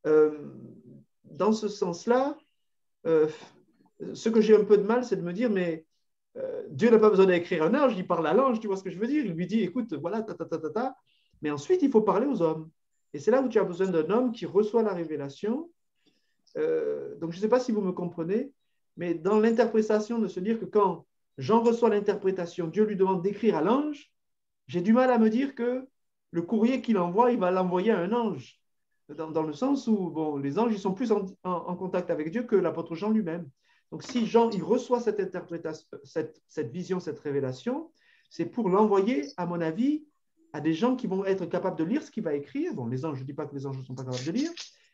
dans ce sens-là, ce que j'ai un peu de mal, c'est de me dire, mais Dieu n'a pas besoin d'écrire un ange, il parle à l'ange, tu vois ce que je veux dire? Il lui dit, écoute, voilà, mais ensuite, il faut parler aux hommes. Et c'est là où tu as besoin d'un homme qui reçoit la révélation. Donc, je ne sais pas si vous me comprenez, mais dans l'interprétation de se dire que quand Jean reçoit l'interprétation, Dieu lui demande d'écrire à l'ange, j'ai du mal à me dire que le courrier qu'il envoie, il va l'envoyer à un ange, dans le sens où bon, les anges ils sont plus en contact avec Dieu que l'apôtre Jean lui-même. Donc si Jean il reçoit cette interprétation, cette vision, cette révélation, c'est pour l'envoyer, à mon avis, à des gens qui vont être capables de lire ce qu'il va écrire. Bon, les anges, je ne dis pas que les anges ne sont pas capables de lire,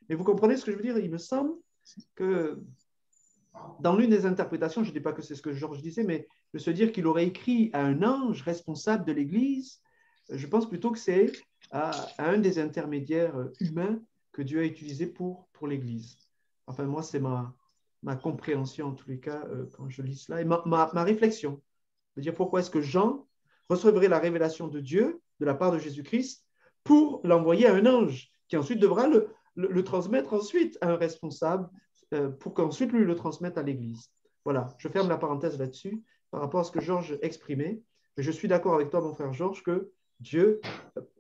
mais vous comprenez ce que je veux dire? Il me semble que dans l'une des interprétations, je ne dis pas que c'est ce que Georges disait, mais de se dire qu'il aurait écrit à un ange responsable de l'Église, je pense plutôt que c'est à un des intermédiaires humains que Dieu a utilisé pour l'Église. Enfin, moi, c'est ma compréhension, en tous les cas, quand je lis cela, et ma réflexion. De dire pourquoi est-ce que Jean recevrait la révélation de Dieu, de la part de Jésus-Christ, pour l'envoyer à un ange, qui ensuite devra le transmettre ensuite à un responsable, pour qu'ensuite lui le transmette à l'Église. Voilà, je ferme la parenthèse là-dessus, par rapport à ce que Georges exprimait. Mais je suis d'accord avec toi, mon frère Georges, que Dieu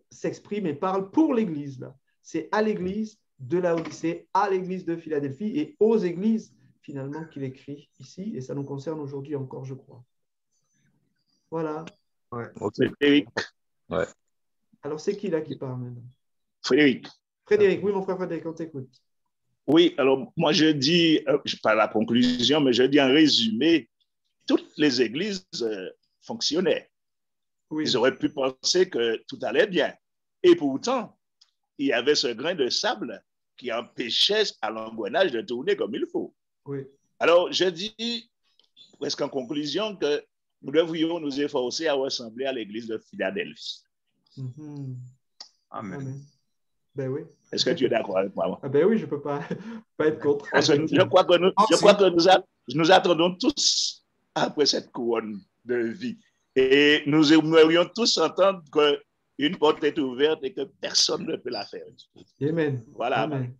s'exprime et parle pour l'Église. C'est à l'Église de Laodicée, à l'Église de Philadelphie et aux églises, finalement, qu'il écrit ici. Et ça nous concerne aujourd'hui encore, je crois. Voilà. Ouais. Frédéric. Ouais. Alors, c'est qui là qui parle maintenant? Frédéric. Frédéric, oui, mon frère Frédéric, on t'écoute. Oui, alors moi je dis, pas la conclusion, mais je dis en résumé, toutes les églises fonctionnaient. Oui. Ils auraient pu penser que tout allait bien. Et pourtant, il y avait ce grain de sable qui empêchait à l'engrenage de tourner comme il faut. Oui. Alors, je dis, presque en conclusion, que nous devrions nous efforcer à ressembler à l'église de Philadelphie. Mm-hmm. Amen. Amen. Ben oui. Est-ce que tu es d'accord avec moi? Ah ben oui, je ne peux pas être contre. Parce que je crois que nous attendons tous après cette couronne de vie. Et nous aimerions tous entendre qu'une porte est ouverte et que personne ne peut la fermer. Amen. Voilà. Amen.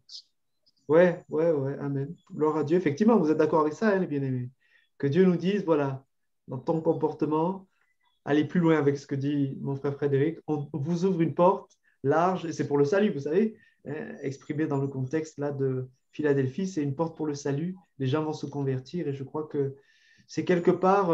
Ouais, amen. Gloire à Dieu. Effectivement, vous êtes d'accord avec ça, hein, les bien-aimés? Que Dieu nous dise, voilà, dans ton comportement, aller plus loin avec ce que dit mon frère Frédéric. On vous ouvre une porte large, et c'est pour le salut, vous savez, exprimé dans le contexte là de Philadelphie, c'est une porte pour le salut. Les gens vont se convertir, et je crois que c'est quelque part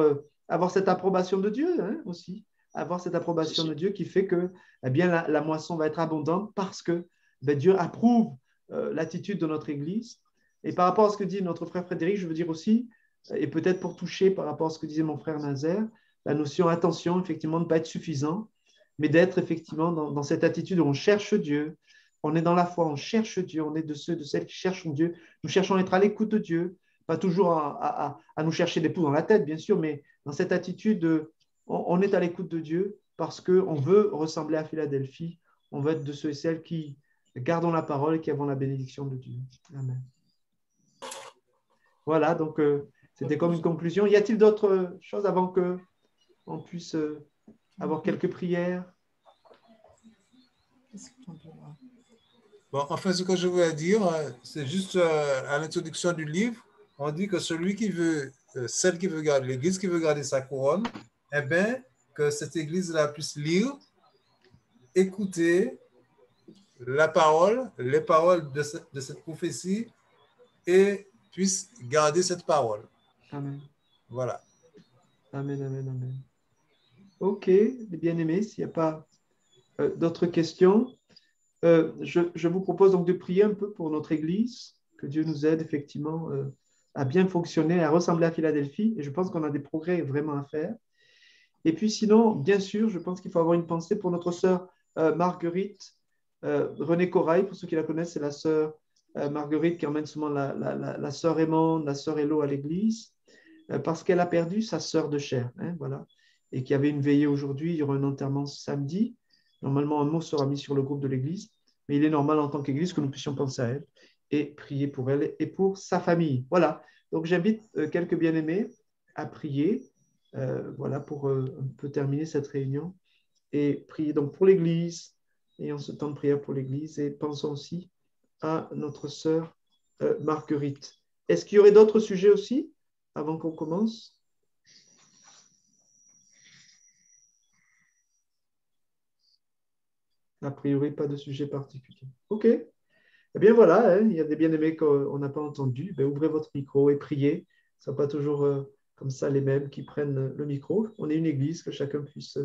avoir cette approbation de Dieu aussi, avoir cette approbation de Dieu qui fait que eh bien, la moisson va être abondante parce que Dieu approuve l'attitude de notre Église. Et par rapport à ce que dit notre frère Frédéric, je veux dire aussi, et peut-être pour toucher par rapport à ce que disait mon frère Nazaire, la notion, attention, effectivement, de ne pas être suffisant, mais d'être effectivement dans cette attitude où on cherche Dieu, on est dans la foi, on cherche Dieu, on est de ceux, de celles qui cherchent Dieu, nous cherchons à être à l'écoute de Dieu, pas toujours à nous chercher des poux dans la tête, bien sûr, mais dans cette attitude, on est à l'écoute de Dieu parce qu'on veut ressembler à Philadelphie, on veut être de ceux et celles qui gardons la parole et qui avons la bénédiction de Dieu. Amen. Voilà, donc c'était comme une conclusion. Y a-t-il d'autres choses avant qu'on puisse avoir quelques prières? Bon, enfin, ce que je voulais dire, c'est juste à l'introduction du livre, on dit que celui qui veut, celle qui veut garder, l'Église qui veut garder sa couronne, eh bien, que cette Église-là puisse lire, écouter la parole, les paroles de cette prophétie et puisse garder cette parole. Amen. Voilà. Amen, amen, amen. Ok, les bien-aimés, s'il n'y a pas d'autres questions, je vous propose donc de prier un peu pour notre Église, que Dieu nous aide effectivement à bien fonctionner, à ressembler à Philadelphie, et je pense qu'on a des progrès vraiment à faire. Et puis sinon, bien sûr, je pense qu'il faut avoir une pensée pour notre sœur Marguerite Renée Corail, pour ceux qui la connaissent, c'est la sœur Marguerite qui emmène souvent la sœur Raymond, la sœur Hello à l'église, parce qu'elle a perdu sa sœur de chair, voilà, et qu'il y avait une veillée aujourd'hui, il y aura un enterrement samedi. Normalement, un mot sera mis sur le groupe de l'église, mais il est normal en tant qu'église que nous puissions penser à elle et prier pour elle et pour sa famille. Voilà, donc j'invite quelques bien-aimés à prier, voilà, pour un peu terminer cette réunion et prier donc pour l'église, et en ce temps de prière pour l'église, et pensons aussi à notre sœur Marguerite. Est-ce qu'il y aurait d'autres sujets aussi avant qu'on commence? A priori, pas de sujet particulier. OK. Eh bien voilà, il y a des bien-aimés qu'on n'a pas entendus. Ben, ouvrez votre micro et priez. Ce ne sont pas toujours comme ça les mêmes qui prennent le micro. On est une église, que chacun puisse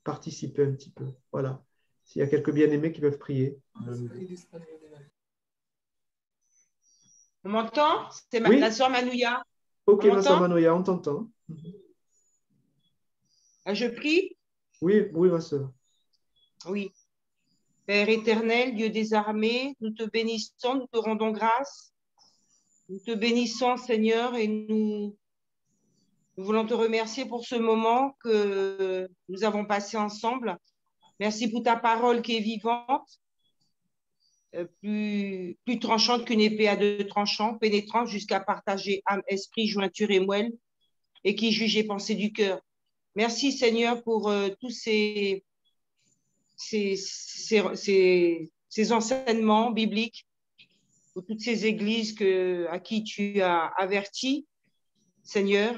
participer un petit peu. Voilà. S'il y a quelques bien-aimés qui peuvent prier. On m'entend? C'est oui. La sœur Manouya. Ok, ma sœur Manouya, on t'entend. Je prie? Oui, oui, ma sœur. Oui. Père éternel, Dieu des armées, nous te bénissons, nous te rendons grâce. Nous te bénissons, Seigneur, et nous voulons te remercier pour ce moment que nous avons passé ensemble. Merci pour ta parole qui est vivante, plus tranchante qu'une épée à deux tranchants, pénétrante jusqu'à partager âme, esprit, jointure et moelle, et qui juge les pensées du cœur. Merci, Seigneur, pour tous ces enseignements bibliques, pour toutes ces églises à qui tu as averti, Seigneur.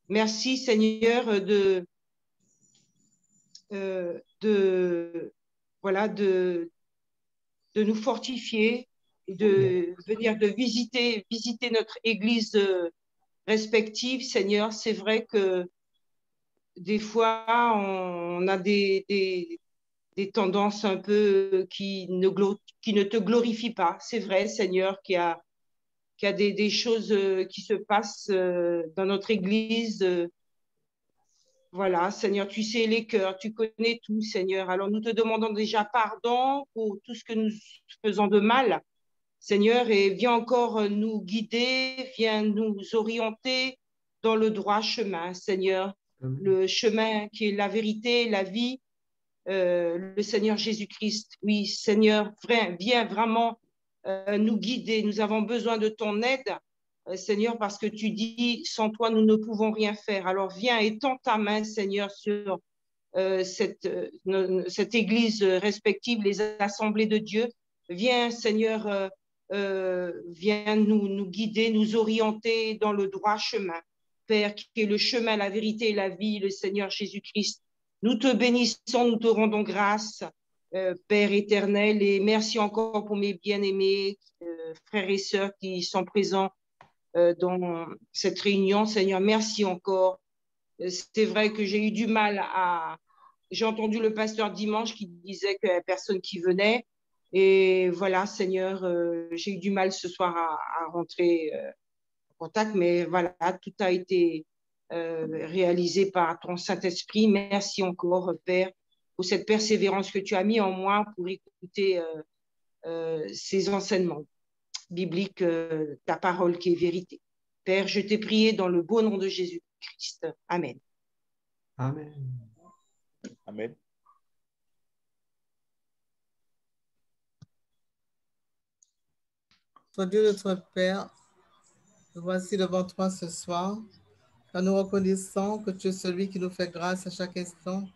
Merci, Seigneur, de nous fortifier, de venir de visiter notre église respective, Seigneur. C'est vrai que des fois, on a des tendances un peu qui ne te glorifient pas. C'est vrai, Seigneur, qu'il y a des choses qui se passent dans notre église. Voilà, Seigneur, tu sais les cœurs, tu connais tout, Seigneur. Alors nous te demandons déjà pardon pour tout ce que nous faisons de mal, Seigneur, et viens encore nous guider, viens nous orienter dans le droit chemin, Seigneur. Le chemin qui est la vérité, la vie, le Seigneur Jésus-Christ. Oui, Seigneur, viens vraiment nous guider. Nous avons besoin de ton aide, Seigneur, parce que tu dis, sans toi, nous ne pouvons rien faire. Alors viens, étends ta main, Seigneur, sur cette église respective, les assemblées de Dieu. Viens, Seigneur, viens nous guider, nous orienter dans le droit chemin. Père, qui est le chemin, la vérité et la vie, le Seigneur Jésus-Christ. Nous te bénissons, nous te rendons grâce, Père éternel, et merci encore pour mes bien-aimés frères et sœurs qui sont présents dans cette réunion. Seigneur, merci encore. C'est vrai que j'ai eu du mal à... J'ai entendu le pasteur dimanche qui disait qu'il n'y avait personne qui venait. Et voilà, Seigneur, j'ai eu du mal ce soir à rentrer en contact, mais voilà, tout a été réalisé par ton Saint-Esprit. Merci encore, Père, pour cette persévérance que tu as mis en moi pour écouter ces enseignements bibliques, ta parole qui est vérité. Père, je t'ai prié dans le beau nom de Jésus-Christ. Amen. Amen. Amen. Notre Dieu, notre Père, nous voici devant toi ce soir, car nous reconnaissons que tu es celui qui nous fait grâce à chaque instant.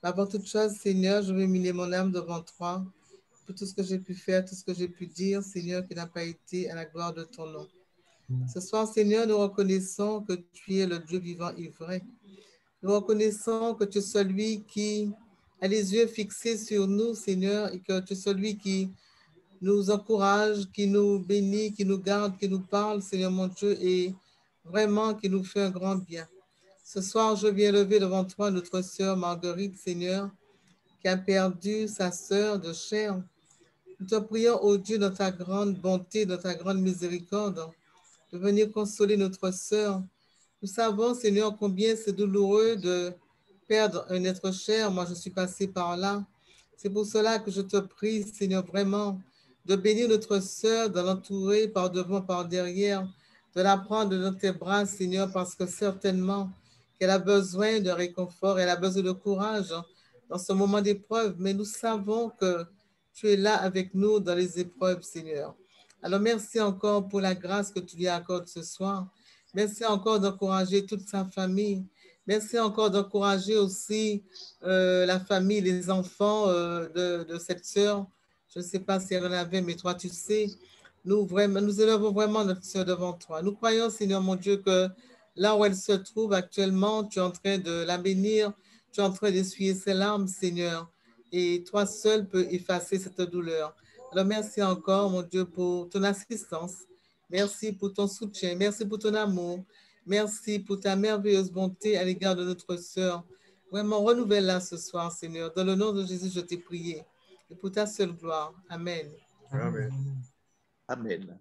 Avant toute chose, Seigneur, je veux humilier mon âme devant toi pour tout ce que j'ai pu faire, tout ce que j'ai pu dire, Seigneur, qui n'a pas été à la gloire de ton nom. Ce soir, Seigneur, nous reconnaissons que tu es le Dieu vivant et vrai. Nous reconnaissons que tu es celui qui a les yeux fixés sur nous, Seigneur, et que tu es celui qui nous encourage, qui nous bénit, qui nous garde, qui nous parle, Seigneur mon Dieu, et vraiment qui nous fait un grand bien. Ce soir, je viens lever devant toi notre sœur Marguerite, Seigneur, qui a perdu sa sœur de chair. Nous te prions, ô Dieu, dans ta grande bonté, dans ta grande miséricorde, de venir consoler notre sœur. Nous savons, Seigneur, combien c'est douloureux de perdre un être cher. Moi, je suis passée par là. C'est pour cela que je te prie, Seigneur, vraiment, de bénir notre sœur, de l'entourer par devant, par derrière, de la prendre dans tes bras, Seigneur, parce que certainement qu'elle a besoin de réconfort, elle a besoin de courage dans ce moment d'épreuve, mais nous savons que tu es là avec nous dans les épreuves, Seigneur. Alors, merci encore pour la grâce que tu lui accordes ce soir. Merci encore d'encourager toute sa famille. Merci encore d'encourager aussi la famille, les enfants de cette sœur. Je ne sais pas si elle en avait, mais toi, tu sais. Nous élevons vraiment notre sœur devant toi. Nous croyons, Seigneur mon Dieu, que là où elle se trouve actuellement, tu es en train de la bénir, tu es en train d'essuyer ses larmes, Seigneur. Et toi seul peux effacer cette douleur. Alors, merci encore, mon Dieu, pour ton assistance. Merci pour ton soutien. Merci pour ton amour. Merci pour ta merveilleuse bonté à l'égard de notre sœur. Vraiment, renouvelle-la ce soir, Seigneur. Dans le nom de Jésus, je t'ai prié. Et pour ta seule gloire. Amen. Amen. Amen.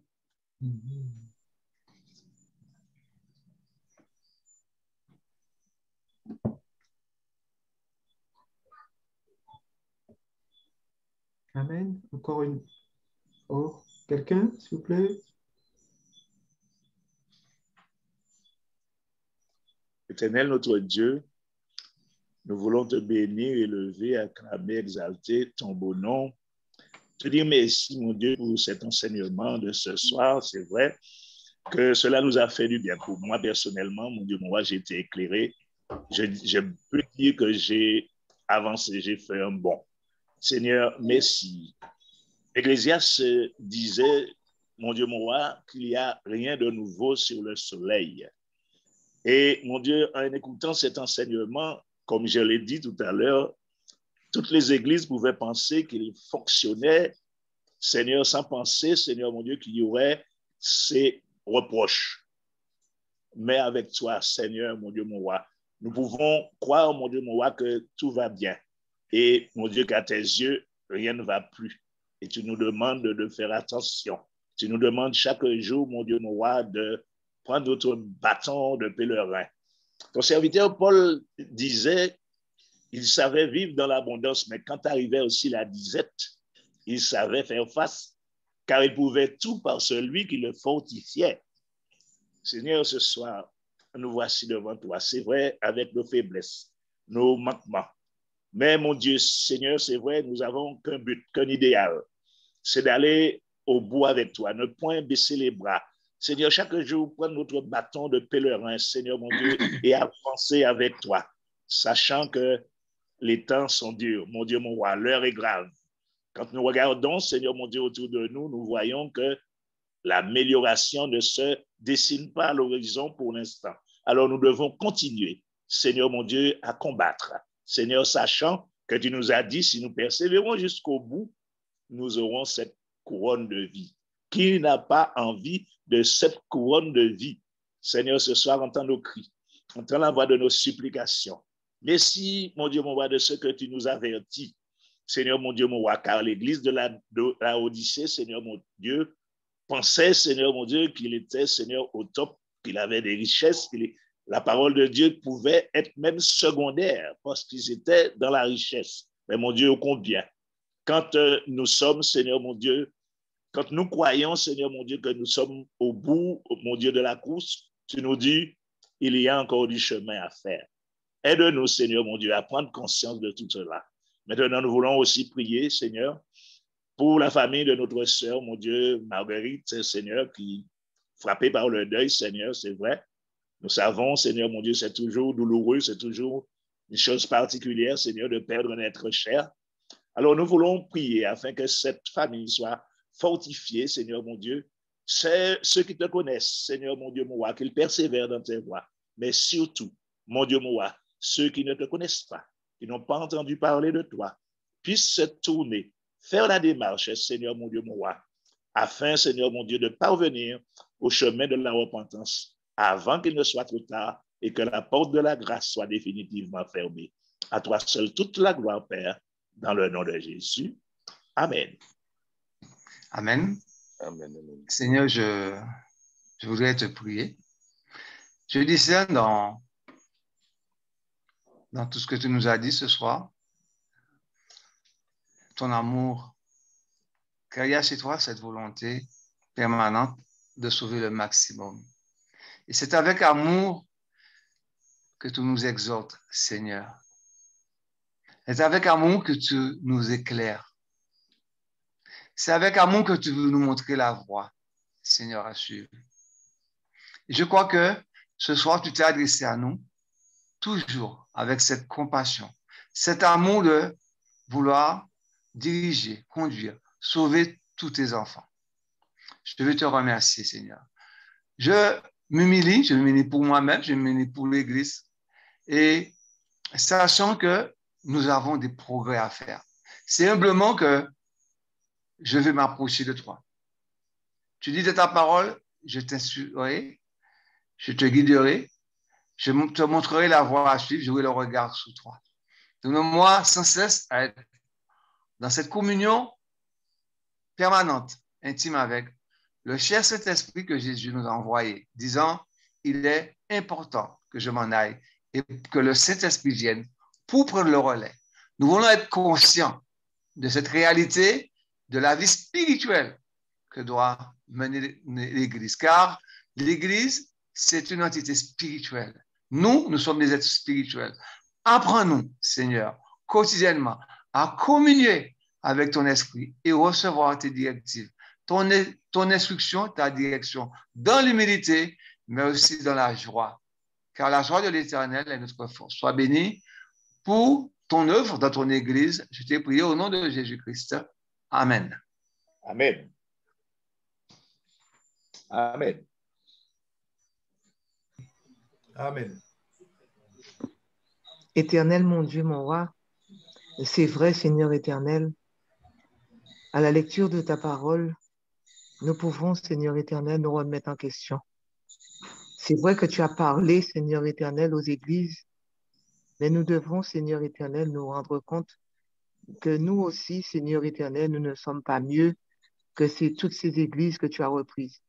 Amen. Encore une. Oh, quelqu'un, s'il vous plaît? Éternel, notre Dieu, nous voulons te bénir, élever, acclamer, exalter ton beau nom. Te dire merci, mon Dieu, pour cet enseignement de ce soir. C'est vrai que cela nous a fait du bien. Pour moi, personnellement, mon Dieu, moi, j'ai été éclairé. Je peux dire que j'ai avancé, j'ai fait un bond. Seigneur, merci. Ecclésiaste disait, mon Dieu, mon roi, qu'il n'y a rien de nouveau sur le soleil. Et mon Dieu, en écoutant cet enseignement, comme je l'ai dit tout à l'heure, toutes les églises pouvaient penser qu'il fonctionnait, Seigneur, sans penser, Seigneur, mon Dieu, qu'il y aurait ces reproches. Mais avec toi, Seigneur, mon Dieu, mon roi, nous pouvons croire, mon Dieu, mon roi, que tout va bien. Et mon Dieu, qu'à tes yeux, rien ne va plus. Et tu nous demandes de faire attention. Tu nous demandes chaque jour, mon Dieu, mon roi, de prendre notre bâton de pèlerin. Ton serviteur Paul disait, il savait vivre dans l'abondance, mais quand arrivait aussi la disette, il savait faire face, car il pouvait tout par celui qui le fortifiait. Seigneur, ce soir, nous voici devant toi. C'est vrai, avec nos faiblesses, nos manquements. Mais mon Dieu, Seigneur, c'est vrai, nous avons qu'un but, qu'un idéal. C'est d'aller au bout avec toi, ne point baisser les bras. Seigneur, chaque jour, prendre notre bâton de pèlerin, Seigneur, mon Dieu, et avancer avec toi, sachant que les temps sont durs. Mon Dieu, mon roi, l'heure est grave. Quand nous regardons, Seigneur, mon Dieu, autour de nous, nous voyons que l'amélioration ne se dessine pas à l'horizon pour l'instant. Alors nous devons continuer, Seigneur, mon Dieu, à combattre, Seigneur, sachant que tu nous as dit, si nous persévérons jusqu'au bout, nous aurons cette couronne de vie. Qui n'a pas envie de cette couronne de vie? Seigneur, ce soir, entends nos cris, entends la voix de nos supplications. Merci, mon Dieu, mon roi, de ce que tu nous avertis. Seigneur, mon Dieu, mon roi, car l'église de la Odyssée, Seigneur, mon Dieu, pensait, Seigneur, mon Dieu, qu'il était, Seigneur, au top, qu'il avait des richesses, la parole de Dieu pouvait être même secondaire parce qu'ils étaient dans la richesse. Mais mon Dieu, combien? Quand nous sommes, Seigneur, mon Dieu, quand nous croyons, Seigneur, mon Dieu, que nous sommes au bout, mon Dieu, de la course, tu nous dis, il y a encore du chemin à faire. Aide-nous, Seigneur, mon Dieu, à prendre conscience de tout cela. Maintenant, nous voulons aussi prier, Seigneur, pour la famille de notre sœur, mon Dieu, Marguerite, Seigneur, qui est frappée par le deuil, Seigneur, c'est vrai. Nous savons, Seigneur, mon Dieu, c'est toujours douloureux, c'est toujours une chose particulière, Seigneur, de perdre un être cher. Alors, nous voulons prier afin que cette famille soit fortifiée, Seigneur, mon Dieu. C'est ceux qui te connaissent, Seigneur, mon Dieu, mon roi, qu'ils persévèrent dans tes voies. Mais surtout, mon Dieu, mon roi, ceux qui ne te connaissent pas, qui n'ont pas entendu parler de toi, puissent se tourner, faire la démarche, Seigneur, mon Dieu, mon roi, afin, Seigneur, mon Dieu, de parvenir au chemin de la repentance avant qu'il ne soit trop tard et que la porte de la grâce soit définitivement fermée. À toi seul toute la gloire, Père, dans le nom de Jésus. Amen. Amen. Amen. Seigneur, je voudrais te prier. Je discerne dans tout ce que tu nous as dit ce soir, ton amour, car il y a chez toi cette volonté permanente de sauver le maximum. Et c'est avec amour que tu nous exhortes, Seigneur. C'est avec amour que tu nous éclaires. C'est avec amour que tu veux nous montrer la voie, Seigneur, à suivre. Et je crois que ce soir, tu t'es adressé à nous, toujours avec cette compassion, cet amour de vouloir diriger, conduire, sauver tous tes enfants. Je veux te remercier, Seigneur. Je m'humilie pour moi-même, je m'humilie pour l'Église, et sachant que nous avons des progrès à faire. C'est humblement que je vais m'approcher de toi. Tu dis de ta parole, je t'instruirai, je te guiderai, je te montrerai la voie à suivre, j'aurai le regard sur toi. Donne-moi sans cesse à être dans cette communion permanente, intime avec le cher Saint-Esprit que Jésus nous a envoyé, disant, il est important que je m'en aille et que le Saint-Esprit vienne pour prendre le relais. Nous voulons être conscients de cette réalité de la vie spirituelle que doit mener l'Église, car l'Église, c'est une entité spirituelle. Nous sommes des êtres spirituels. Apprends-nous, Seigneur, quotidiennement, à communier avec ton esprit et recevoir tes directives, ton instruction, ta direction, dans l'humilité, mais aussi dans la joie. Car la joie de l'Éternel est notre force. Sois béni pour ton œuvre dans ton Église. Je t'ai prié au nom de Jésus-Christ. Amen. Amen. Amen. Amen. Éternel, mon Dieu, mon roi, c'est vrai, Seigneur éternel, à la lecture de ta parole, nous pouvons, Seigneur éternel, nous remettre en question. C'est vrai que tu as parlé, Seigneur éternel, aux églises, mais nous devons, Seigneur éternel, nous rendre compte que nous aussi, Seigneur éternel, nous ne sommes pas mieux que toutes ces églises que tu as reprises.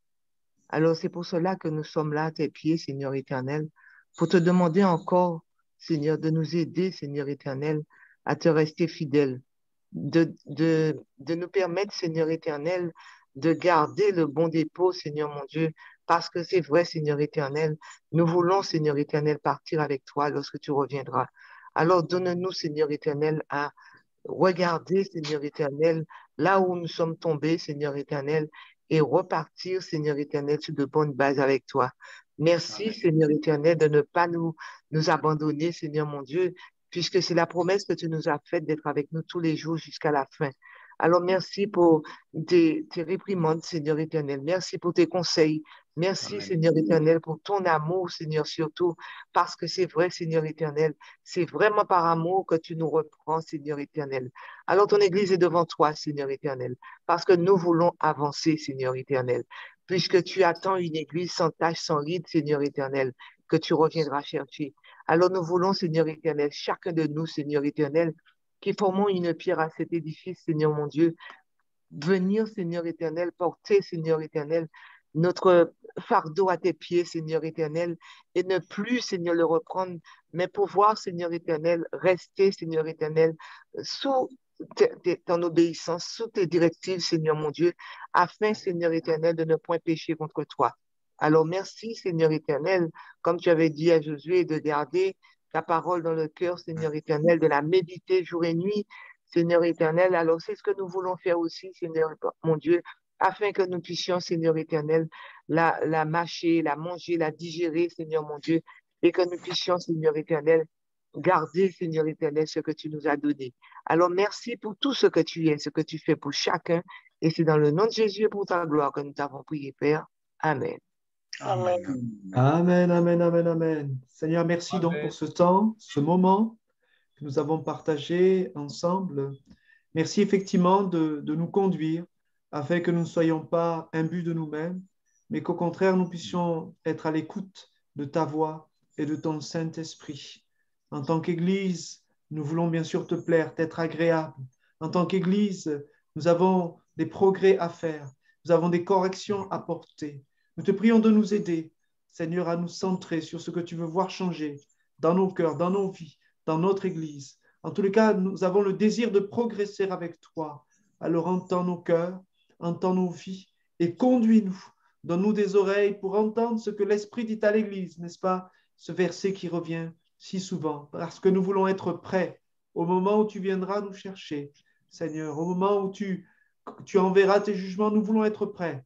Alors c'est pour cela que nous sommes là à tes pieds, Seigneur éternel, pour te demander encore, Seigneur, de nous aider, Seigneur éternel, à te rester fidèle, de nous permettre, Seigneur éternel, de garder le bon dépôt, Seigneur mon Dieu, parce que c'est vrai, Seigneur éternel, nous voulons, Seigneur éternel, partir avec toi lorsque tu reviendras. Alors donne-nous, Seigneur éternel, à regarder, Seigneur éternel, là où nous sommes tombés, Seigneur éternel, et repartir, Seigneur éternel, sur de bonnes bases avec toi. Merci, Amen. Seigneur éternel, de ne pas nous abandonner, Seigneur mon Dieu, puisque c'est la promesse que tu nous as faite d'être avec nous tous les jours jusqu'à la fin. Alors, merci pour tes réprimandes, Seigneur éternel. Merci pour tes conseils, Merci, Amen. Seigneur éternel, pour ton amour, Seigneur, surtout, parce que c'est vrai, Seigneur éternel, c'est vraiment par amour que tu nous reprends, Seigneur éternel. Alors, ton Église est devant toi, Seigneur éternel, parce que nous voulons avancer, Seigneur éternel, puisque tu attends une Église sans tache, sans ride, Seigneur éternel, que tu reviendras chercher. Alors, nous voulons, Seigneur éternel, chacun de nous, Seigneur éternel, qui formons une pierre à cet édifice, Seigneur mon Dieu, venir, Seigneur éternel, porter, Seigneur éternel, notre fardeau à tes pieds, Seigneur éternel, et ne plus, Seigneur, le reprendre, mais pouvoir, Seigneur éternel, rester, Seigneur éternel, sous ton obéissance, sous tes directives, Seigneur mon Dieu, afin, Seigneur éternel, de ne point pécher contre toi. Alors, merci, Seigneur éternel, comme tu avais dit à Josué, de garder ta parole dans le cœur, Seigneur éternel, de la méditer jour et nuit, Seigneur éternel. Alors, c'est ce que nous voulons faire aussi, Seigneur mon Dieu, afin que nous puissions, Seigneur éternel, la mâcher, la manger, la digérer, Seigneur mon Dieu, et que nous puissions, Seigneur éternel, garder, Seigneur éternel, ce que tu nous as donné. Alors, merci pour tout ce que tu es, ce que tu fais pour chacun, et c'est dans le nom de Jésus et pour ta gloire que nous t'avons prié, Père. Amen. Amen. Amen, amen, amen, amen. Seigneur, merci donc Amen. pour ce temps, ce moment que nous avons partagé ensemble. Merci effectivement de nous conduire afin que nous ne soyons pas imbus de nous-mêmes, mais qu'au contraire, nous puissions être à l'écoute de ta voix et de ton Saint-Esprit. En tant qu'Église, nous voulons bien sûr te plaire, t'être agréable. En tant qu'Église, nous avons des progrès à faire, nous avons des corrections à porter. Nous te prions de nous aider, Seigneur, à nous centrer sur ce que tu veux voir changer dans nos cœurs, dans nos vies, dans notre Église. En tous les cas, nous avons le désir de progresser avec toi. Alors entends nos cœurs, entends nos vies et conduis-nous. Donne-nous des oreilles pour entendre ce que l'Esprit dit à l'Église, n'est-ce pas? Ce verset qui revient si souvent, parce que nous voulons être prêts au moment où tu viendras nous chercher, Seigneur, au moment où tu enverras tes jugements, nous voulons être prêts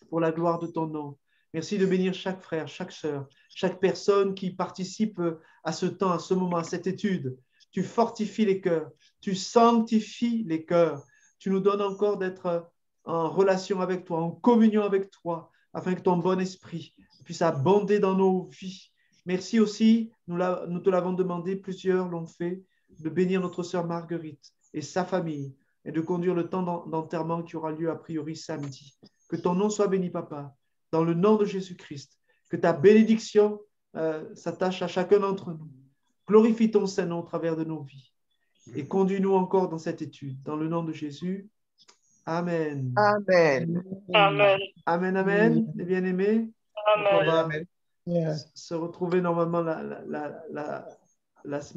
pour la gloire de ton nom. Merci de bénir chaque frère, chaque sœur, chaque personne qui participe à ce temps, à ce moment, à cette étude. Tu fortifies les cœurs, tu sanctifies les cœurs. Tu nous donnes encore d'être en relation avec toi, en communion avec toi, afin que ton bon esprit puisse abonder dans nos vies. Merci aussi, nous te l'avons demandé, plusieurs l'ont fait, de bénir notre sœur Marguerite et sa famille et de conduire le temps d'enterrement qui aura lieu a priori samedi. Que ton nom soit béni, Papa, dans le nom de Jésus-Christ. Que ta bénédiction s'attache à chacun d'entre nous. Glorifie ton Saint-Nom au travers de nos vies. Et conduis-nous encore dans cette étude. Dans le nom de Jésus. Amen. Amen. Amen. Amen, amen, les bien-aimés. Amen. On va se retrouver normalement la semaine